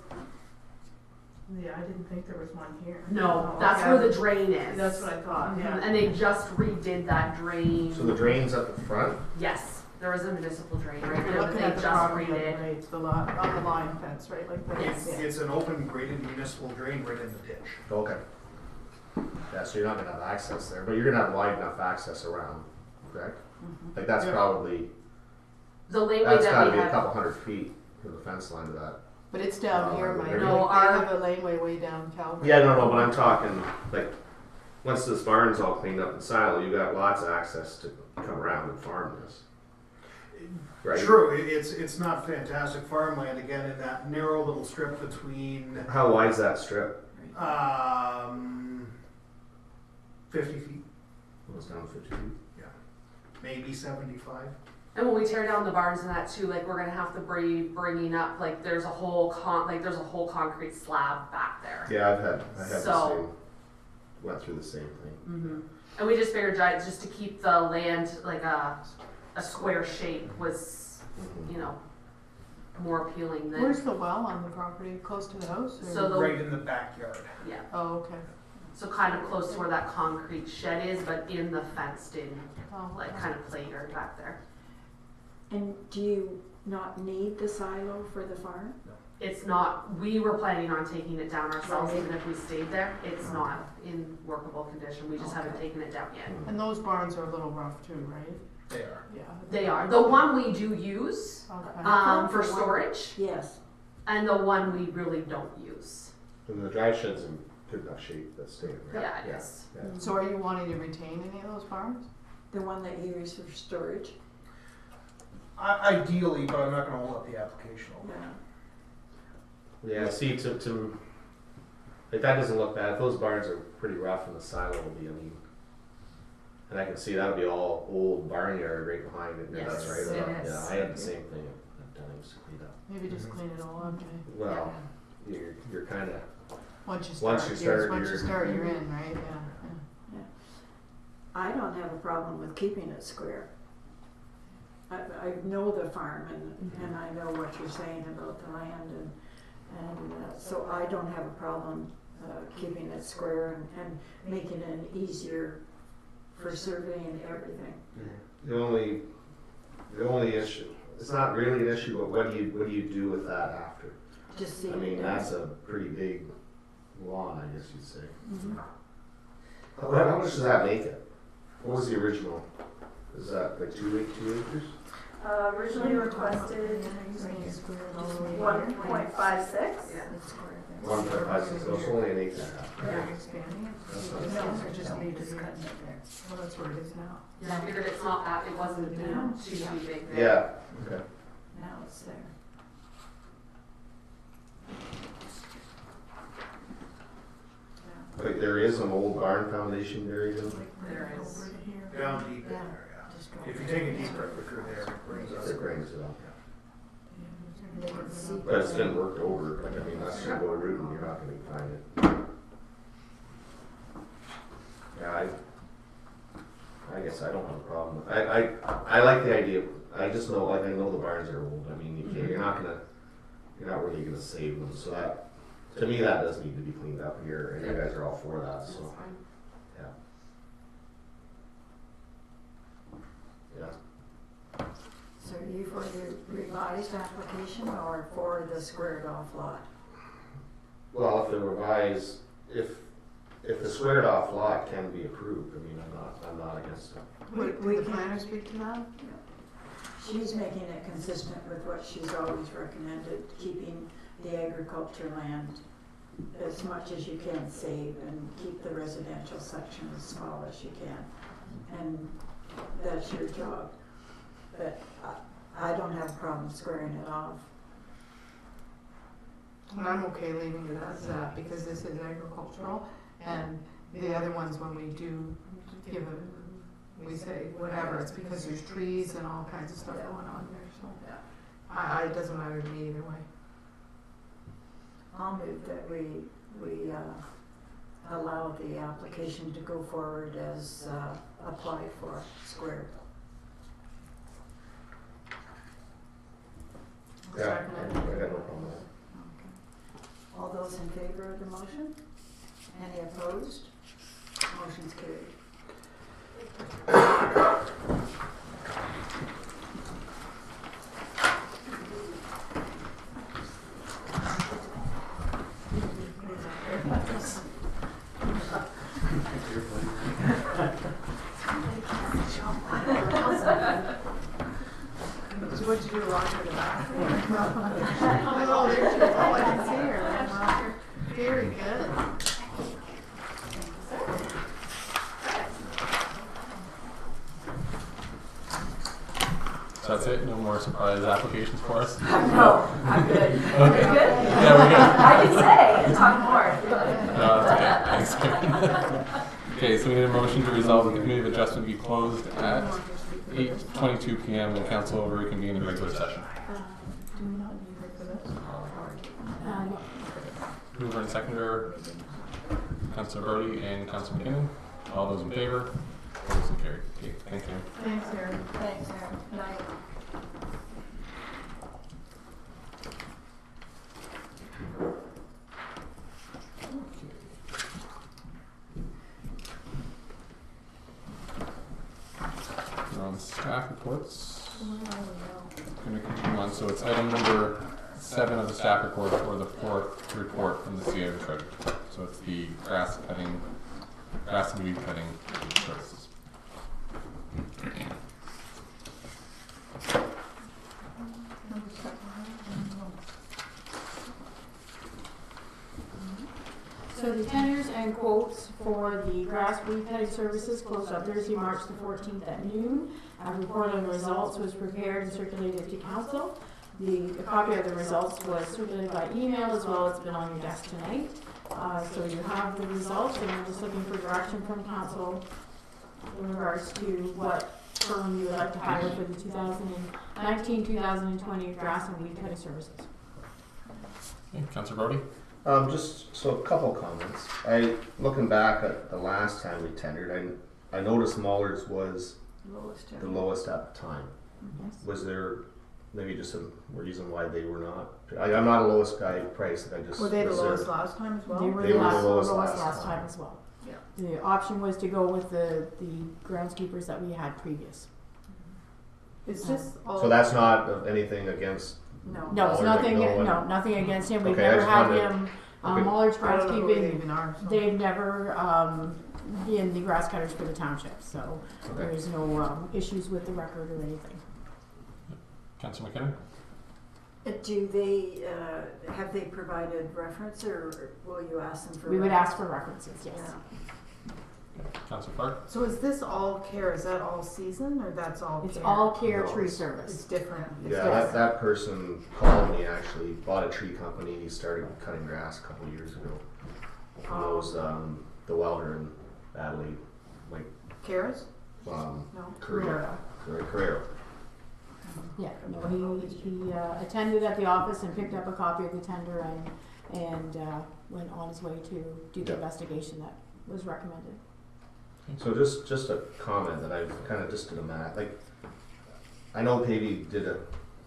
yeah, I didn't think there was one here. No, Oh, that's okay. where the drain is. That's what I thought, yeah. And they just redid that drain. So the drain's at the front? Yes, there is a municipal drain right You're there that looking they at the just property, redid. right, the lot, on the line fence, right, like that. Yes. Yeah. It's an open graded municipal drain right in the ditch. Okay. Yeah, so you're not gonna have access there, but you're gonna have wide enough access around, correct? Mm-hmm. Like that's Yeah. probably, The laneway that's that gotta we be a have. couple hundred feet to the fence line to that. But it's down Oh, here, no, Mike. they They have a laneway way down Calvary. Yeah, no, but I'm talking, like, once this barn's all cleaned up and silo, you got lots of access to come around and farm this. Right? True, it's not fantastic farmland, again, in that narrow little strip between, How wide's that strip? 50 feet, It was down 50 feet. maybe 75. And when we tear down the barns and that too, like we're gonna have to bringing up, like there's a whole concrete slab back there. Yeah, I had the So- same, went through the same thing. Mm-hmm. And we just figured just to keep the land like a square shape was, you know, more appealing than. Where's the well on the property? Close to the house? Or? So the- Right in the backyard. Yeah. Oh, okay. So kind of close to where that concrete shed is, but in the fenced in, Oh, like okay. kind of playground back there. And do you not need the silo for the farm? It's not, we were planning on taking it down ourselves Right. even if we stayed there. It's not in workable condition. We just haven't Okay. taken it down yet. And those barns are a little rough too, right? They are. Yeah. They are. The one we do use Okay. for storage, Yes. and the one we really don't use. And the dry shed's in good enough shape, that's staying, right? Yeah, it is. Yeah. So are you wanting to retain any of those barns? The one that you use for storage? Ideally, but I'm not gonna hold up the application over. Yeah. Yeah, see, to, like, that doesn't look bad. If those barns are pretty rough and the silo will be, I mean, and I can see that'll be all old barnyard right behind it. Yes, That's right. it is. Yeah, I had the same thing at times to clean up. Maybe just clean it all up, Jay. Well, you're kind of, Once you Once start, you start, once you you're- start, you're in, right? Yeah. I don't have a problem with keeping it square. I know the farm and I know what you're saying about the land and so I don't have a problem keeping it square and making it easier for surveying everything. the only issue, it's not really an issue, but what do you do with that after? Just see. I mean, that's a pretty big lawn, I guess you'd say. Mhm. How much does that make it? What was the original? Is that like 2 acres? Originally requested 1.56. 1.56, so it's only an acre and a half. They're expanding it? That's not No, expanding. they're just leaving it there. Well, that's where it is now. I figured it's not that, it wasn't too big there. Yeah, okay. Now it's there. Like there is an old barn foundation buried in. There is. Over to here. Down deep in there, Just yeah. go. If you take a deeper quicker there, it brings us. It brings it up. They can see. But it's been worked over. Like I mean, that's gonna go root and you're not gonna find it. Yeah, I guess I don't have a problem with. I like the idea. I just know, like I know the barns are old. I mean, you're not really gonna save them. So that, to me, that does need to be cleaned up here, and you guys are all for that. So yeah. Yeah. So are you for the revised application or for the squared off lot? Well, if the revised, if the squared off lot can be approved, I mean, I'm not against it. Wait, We did the can- planner speak to that? She's making it consistent with what she's always recommended, keeping the agriculture land as much as you can save and keep the residential section as small as you can. And that's your job. But I don't have a problem squaring it off. And I'm okay leaving it as that because this is agricultural and the other ones when we do give a, we say whatever, it's because there's trees and all kinds of stuff going on there, so. It doesn't matter to me either way. I'll move that we allow the application to go forward as applied for squared. Yeah, I got no problem with that. All those in favor of the motion? Any opposed? Motion's carried. What'd you do, lock her to that? Oh, there she is. Oh, I can see her. Very good. So that's it? No more surprise applications for us? No, I'm good. Okay. You're good? Yeah, we're good. I can say and talk more. No, that's okay. Thanks. Okay, so we need a motion to resolve the committee of adjustment be closed at 8:22 p.m. and council will reconvene in regular session. Do we not need her for this? Mover and seconder, Councilor Brody and Councilor McKinnon. All those in favor? Motion carried. Okay, thank you. Thanks, Aaron. Thanks, Aaron. Good night. We're on staff reports. Going to continue on. So it's item number 7 of the staff report, or the 4th report from the CA treasurer. So it's the grass and weed cutting services. So the tenders and quotes for the grass weed cutting services closed on Thursday, March the 14th at noon. A report on the results was prepared and circulated to council. A copy of the results was circulated by email as well. It's been on your desk tonight. So you have the results, and we're just looking for direction from council in regards to what firm you would like to hire for the 2019-2020 grass and weed cutting services. Okay, Councilor Brody? Just so a couple comments. Looking back at the last time we tendered, I noticed Muller's was the lowest at the time. Yes. Was there maybe just a reason why they were not? I'm not a lowest guy price. I just Were they the was there- lowest last time as well? They were They the were the lowest lowest last time. time as well. Yeah. The option was to go with the groundskeepers that we had previous. Is this all? So that's not anything against. No. No, it's Muller, like nothing, no one- no, nothing against him. We've Okay, I never just had wondered. him, Okay. Muller's I don't know who they groundskeeping. even are, so. They've never, been the grass cutters for the township, so Okay. there's no, issues with the record or anything. Councillor McKinnon? Do they, have they provided reference, or will you ask them for? We would ask for references, yes. Yeah. Councillor Clark? So is this all care, is that all season, or that's all care? It's all care No, tree it's- service. It's different. Yeah, Yes. that person called me actually, bought a tree company, he started cutting grass a couple years ago. He knows, the welder in Adelaide, Cares? No. Carrera. Yeah, no, he attended at the office and picked up a copy of the tender and went on his way to do the Yeah. investigation that was recommended. So just a comment that I've kind of just did a math, like, I know Pavey did a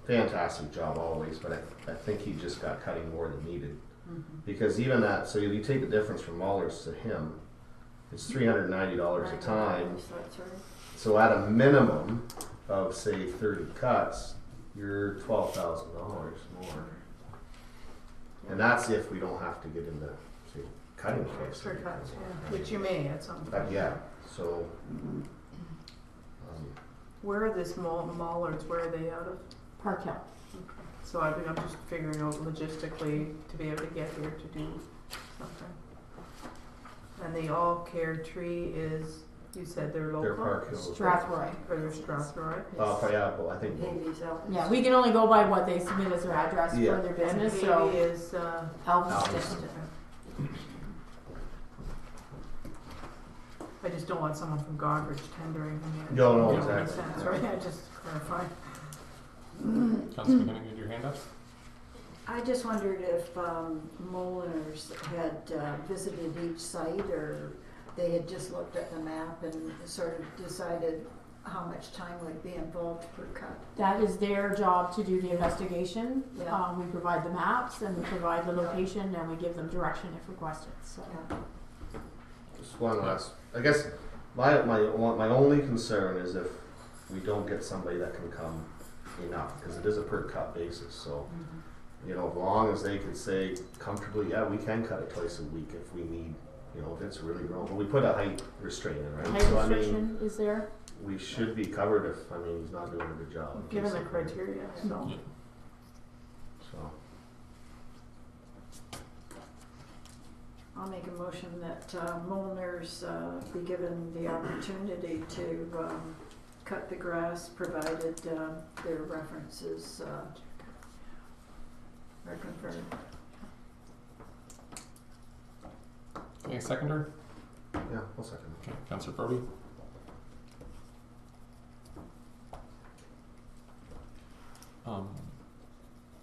fantastic job always, but I think he just got cutting more than needed. Because even that, so if you take the difference from Mahler's to him, it's $390 a time. That's right. So at a minimum of say 30 cuts, you're $12,000 more. And that's if we don't have to get into say cutting costs. Extra cuts, yeah, which you may at some point. Yeah, so Where are this Mallards, where are they out of? Park Hill. So I think I'm just figuring out logistically to be able to get here to do something. And the all care tree is, you said they're local? they're Park Hill. Strathroy. Or they're Strathroy? Yeah, well, I think both. Davies out. Yeah, we can only go by what they submit as their address Yeah. for their business, And so Pavey is, Alvin. I just don't want someone from Goderich tendering. I mean, No, it doesn't make exactly. sense, right? I just clarify. Councillor McKinnon, you had your hand up? I just wondered if Moliners had visited each site, or they had just looked at the map and sort of decided how much time would be involved per cut. That is their job to do the investigation. Yeah. We provide the maps and we provide the location and we give them direction if requested, so. Yeah. Just one last, I guess my only concern is if we don't get somebody that can come enough, because it is a per cut basis, so. You know, as long as they could say comfortably, yeah, we can cut it twice a week if we need, you know, if it's really grown. But we put a height restraint in, right? Height So restriction is there? we should be covered if, he's not doing a good job. Given the basically. criteria, so. So, I'll make a motion that Moliners be given the opportunity to cut the grass, provided their references are confirmed. Okay, seconder? yeah, I'll second. Okay, Councillor Brody?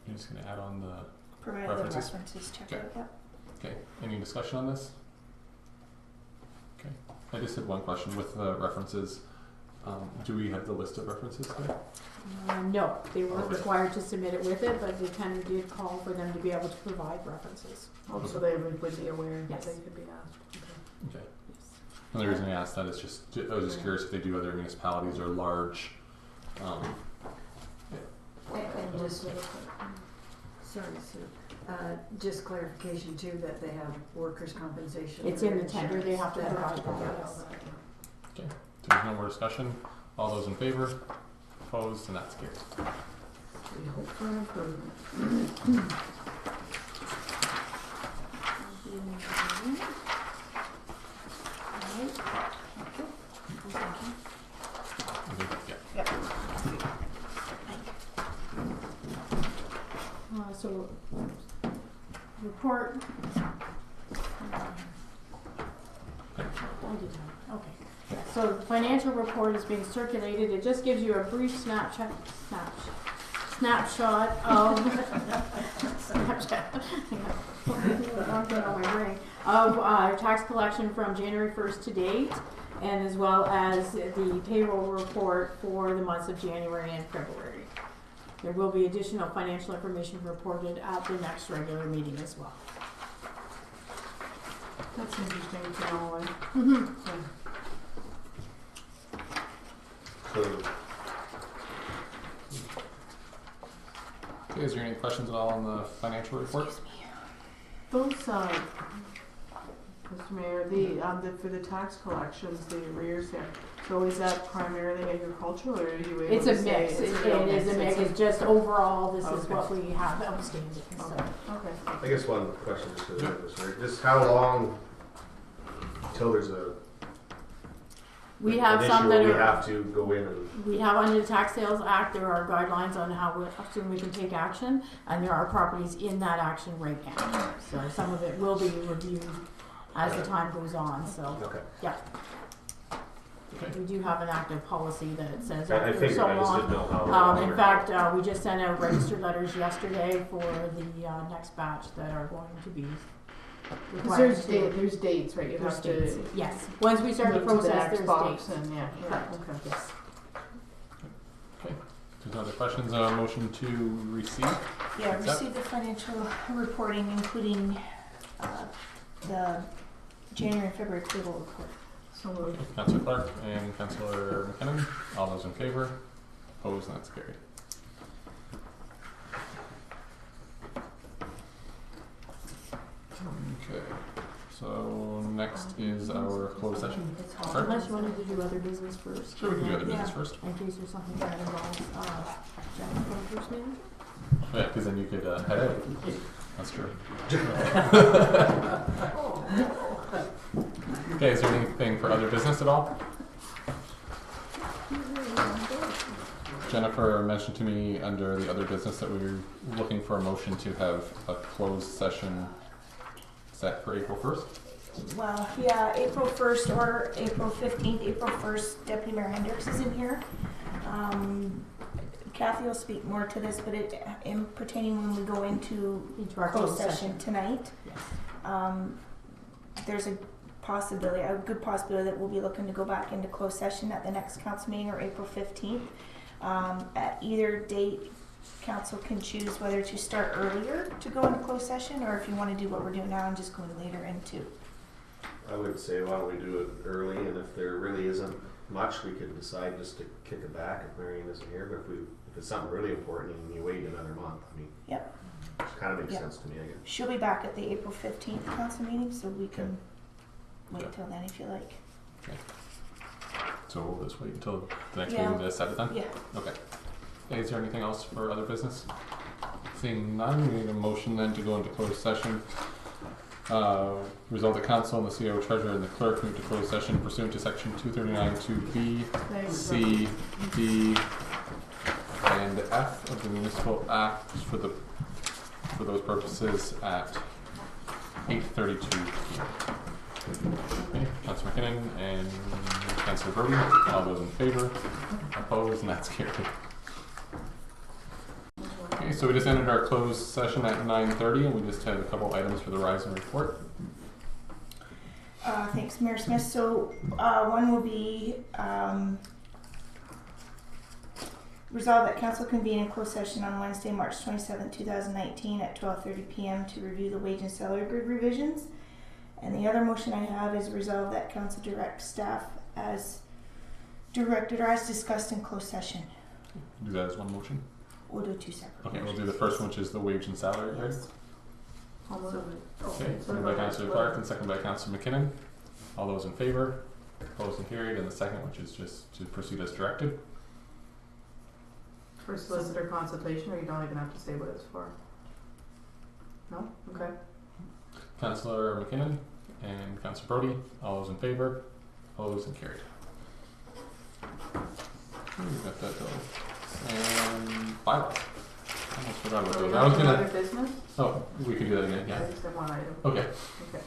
You're just gonna add on the, Provide References? the references, check Okay. it out. okay, any discussion on this? Okay, I just had one question with the references. Do we have the list of references there? No, they weren't Okay. required to submit it with it, but the tender did call for them to be able to provide references. Also, they would be aware that Yes. they could be asked. Okay. Okay. And the reason I asked that is just, I was just curious if they do other municipalities or large, And just, sorry, Sue, just clarification too, that they have workers' compensation. It's in the tender, they have to They provide to that, provide yes. all that. okay, so there's no more discussion. All those in favor? Opposed? And that's carried. We hope for an improvement. Okay, yeah. So, report. Okay. So the financial report is being circulated. It just gives you a brief snapshot of tax collection from January 1st to date, and as well as the payroll report for the months of January and February. There will be additional financial information reported at the next regular meeting as well. That's interesting to know. So, Okay, is there any questions at all on the financial report? Those, Mr. Mayor, the for the tax collections, the arrears there, So is that primarily agricultural, or are you able It's to a say mix, it's it is a mix, it's just overall, this is Okay. what we have outstanding, so. Okay. I guess one question just because of this, right? Just how long until there's We have an some issue that where we are, have to go in and we have under the Tax Sales Act, there are guidelines on how soon we can take action, and there are properties in that action right now. So some of it will be reviewed as the time goes on, so, okay. yeah. We do have an active policy that says I after figured, so I just long. didn't know how long. In fact, we just sent out registered letters yesterday for the next batch that are going to be required to. There's dates, right? You There's have dates. to. Yes, once we start the move to process, next there's box dates. And yeah. Correct. Okay. Yes. Okay. If there's no other questions, motion to receive. Yeah, Accept. receive the financial reporting, including the January and February payroll report. So moved. Councillor Clark and Councillor McKinnon. All those in favor? Opposed? And that's carried. Okay. So next is our closed session. Sorry? Unless you wanted to do other business first. Sure, we can do other business Yeah. first. In case there's something that involves, Jennifer first maybe? Yeah, because then you could head out. That's true. Okay, is there anything for other business at all? Jennifer mentioned to me under the other business that we were looking for a motion to have a closed session set for April 1st. Well, yeah, April 1st or April 15th. April 1st, Deputy Mayor Hendricks is in here. Kathy will speak more to this, but in pertaining when we go into closed session tonight, there's a possibility, a good possibility that we'll be looking to go back into closed session at the next council meeting or April 15th. At either date, council can choose whether to start earlier to go into closed session, or if you want to do what we're doing now and just go later into. I would say, why don't we do it early, and if there really isn't much, we could decide just to kick it back if Marion isn't here, but if it's something really important and you wait another month, I mean. Yep. It kind of makes Yep. sense to me, I guess. She'll be back at the April 15th council meeting, so we can wait Okay. till then if you like. So we'll just wait until the next Yeah. meeting to set it then? Yeah. Okay. Okay, is there anything else for other business? Seeing none, we need a motion then to go into closed session. Result that council and the CO treasurer and the clerk move to closed session pursuant to section 239(2)(b), C, D, and F of the Municipal Act for those purposes at 8:32 p.m. Okay, Councillor McKinnon and Councillor Brody, all those in favor? Opposed? And that's carried. Okay, so we just ended our closed session at 9:30, and we just had a couple items for the Rise and report. Thanks, Mayor Smith. So one will be resolve that council convene in closed session on Wednesday, March 27, 2019 at 12:30 p.m. to review the wage and salary grid revisions. And the other motion I have is resolve that council direct staff as directed or as discussed in closed session. Do that as one motion. We'll do two separate. Okay, we'll do the first one, which is the wage and salary grid. Okay, second by Councillor Clark and second by Councillor McKinnon. All those in favor? Opposed and carried. And the second, which is just to proceed as directed. For solicitor consultation, or you don't even have to say what it's for? No? Okay. Councillor McKinnon and Councillor Brody. All those in favor? Opposed and carried. We got that done. And bylaws. I almost forgot about those. I was Another gonna. business? Oh, we could do that again. I Yeah. just have one item. Okay. Okay.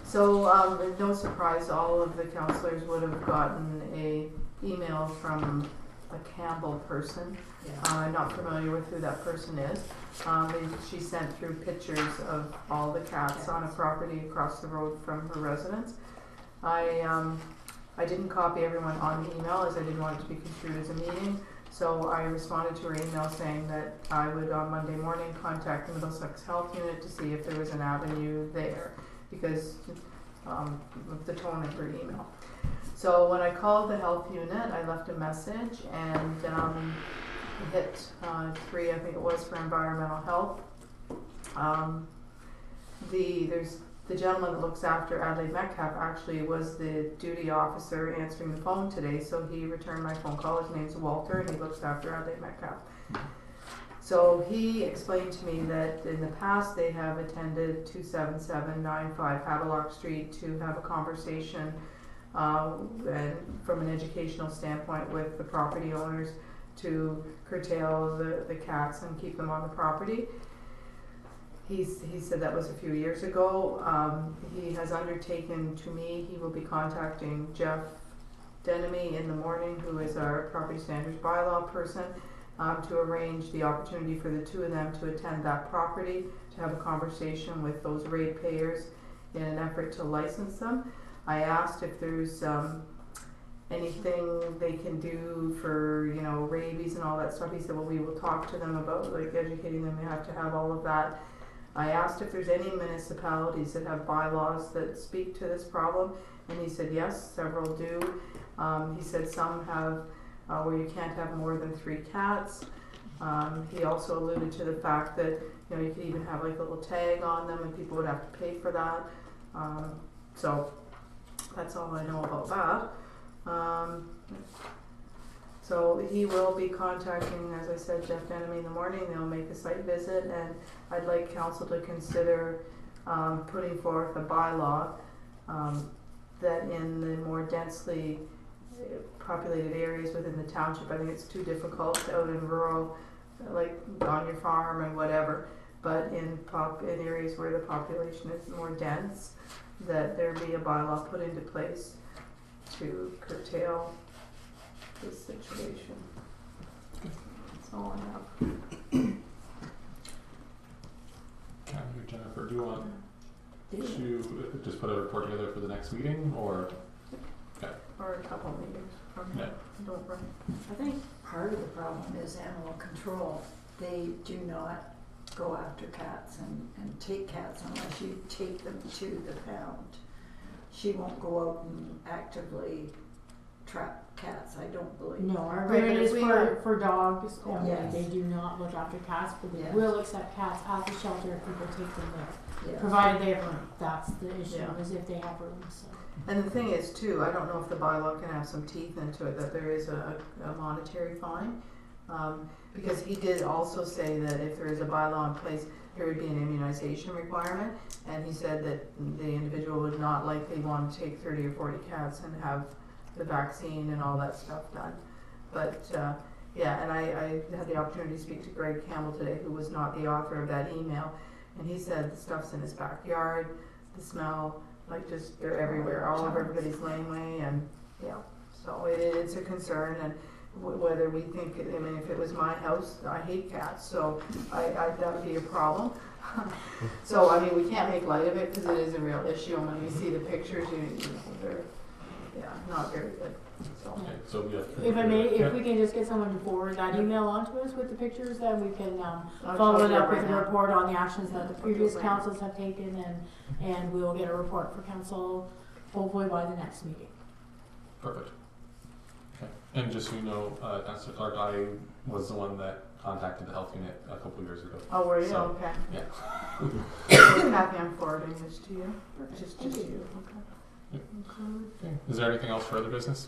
So, no surprise, all of the councillors would have gotten a email from a Campbell person. I'm not familiar with who that person is. She sent through pictures of all the cats on a property across the road from her residence. I didn't copy everyone on the email as I didn't want it to be construed as a meeting. So I responded to her email saying that I would on Monday morning contact the Middlesex Health Unit to see if there was an avenue there because of the tone of her email. So when I called the health unit, I left a message and hit 3, I think it was, for environmental health. There's the gentleman that looks after Adelaide Metcalfe actually was the duty officer answering the phone today, so he returned my phone call. His name's Walter, and he looks after Adelaide Metcalfe. So he explained to me that in the past they have attended 27795 Havelock Street to have a conversation and from an educational standpoint with the property owners to curtail the cats and keep them on the property. He said that was a few years ago. He has undertaken to me, he will be contacting Jeff Denemy in the morning, who is our property standards bylaw person, to arrange the opportunity for the two of them to attend that property, to have a conversation with those ratepayers in an effort to license them. I asked if there's anything they can do for, you know, rabies and all that stuff. He said, well, we will talk to them about like educating them. We have to have all of that. I asked if there's any municipalities that have bylaws that speak to this problem, and he said yes, several do. He said some have where you can't have more than 3 cats. He also alluded to the fact that, you know, you could even have like a little tag on them and people would have to pay for that. So that's all I know about that. So he will be contacting, as I said, Jeff Denemy in the morning. They'll make a site visit, and I'd like council to consider putting forth a bylaw that in the more densely populated areas within the township, I think it's too difficult out in rural, like on your farm and whatever, but in areas where the population is more dense, that there be a bylaw put into place to curtail this situation. That's all I have. Kathy or Jennifer, do you want to just put a report together for the next meeting, or? Okay. Or a couple meetings from now. Don't run. I think part of the problem is animal control. They do not go after cats and take cats unless you take them to the pound. She won't go out and actively trap cats, I don't believe. No, our Right, agreement but is if for dogs only. Yes. They do not look after cats, but they Yes. will accept cats at the shelter if people take them there. Yes. Provided they have room. That's the issue, Yeah. is if they have room, so. And the thing is too, I don't know if the bylaw can have some teeth into it, that there is a monetary fine. Because he did also say that if there is a bylaw in place, there would be an immunization requirement. And he said that the individual would not likely want to take 30 or 40 cats and have the vaccine and all that stuff done. But yeah, and I had the opportunity to speak to Greg Campbell today, who was not the author of that email. And he said the stuff's in his backyard, the smell, like just they're everywhere, all over everybody's laneway, and yeah, so it's a concern. And whether we think, I mean, if it was my house, I hate cats, so that would be a problem. So I mean, we can't make light of it because it is a real issue, and when you see the pictures, you know, they're not very good. So. Okay, so we have. If I may, if we can just get someone to forward that email on to us with the pictures, then we can I'll follow it try up to with a right now. report on the actions that the previous Right. councils have taken, and we will get a report for council hopefully by the next meeting. Perfect. Okay, and just so you know, Councillor Clark, I was the one that contacted the health unit a couple of years ago. Oh, were you? So, Okay. Yeah. Kathy, I'm forwarding this to you. Just Thank you. you. Okay. Okay. Is there anything else for other business?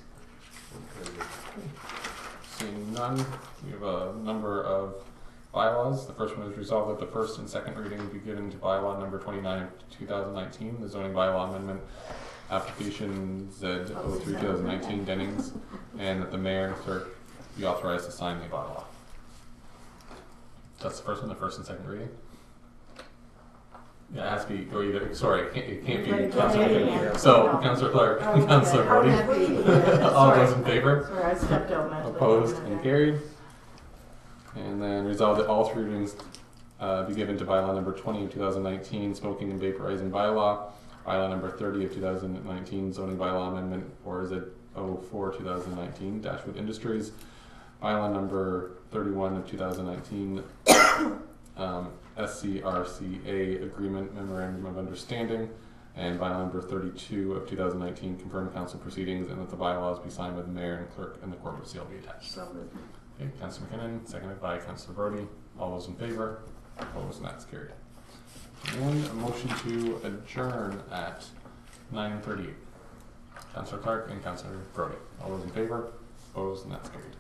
Seeing none, we have a number of bylaws. The first one is resolved that the first and second reading be given to bylaw number 29 of 2019, the zoning bylaw amendment application Z03 2019 Dennings, and that the mayor and clerk be authorized to sign the bylaw. That's the first one, the first and second reading. Yeah, it has to be, or either, sorry, it can't be Councillor Clark. So, Councillor Clark, Councillor Brody, all those in favor? Sorry, I stepped out mentally. Opposed and carried. And then resolved that all 3 readings be given to bylaw number 20 of 2019, smoking and vaporizing bylaw, bylaw number 30 of 2019, zoning bylaw amendment, or is it 04 2019, Dashwood Industries, bylaw number 31 of 2019, SCRCA agreement memorandum of understanding, and bylaw number 32 of 2019, confirmed council proceedings, and that the bylaws be signed by the mayor and clerk, and the corporate seal be attached. So moved. Okay, Councillor McKinnon, seconded by Councillor Brody. All those in favor? Opposed, and that's carried. And a motion to adjourn at 9:38. Councillor Clark and Councillor Brody. All those in favor? Opposed? And that's carried.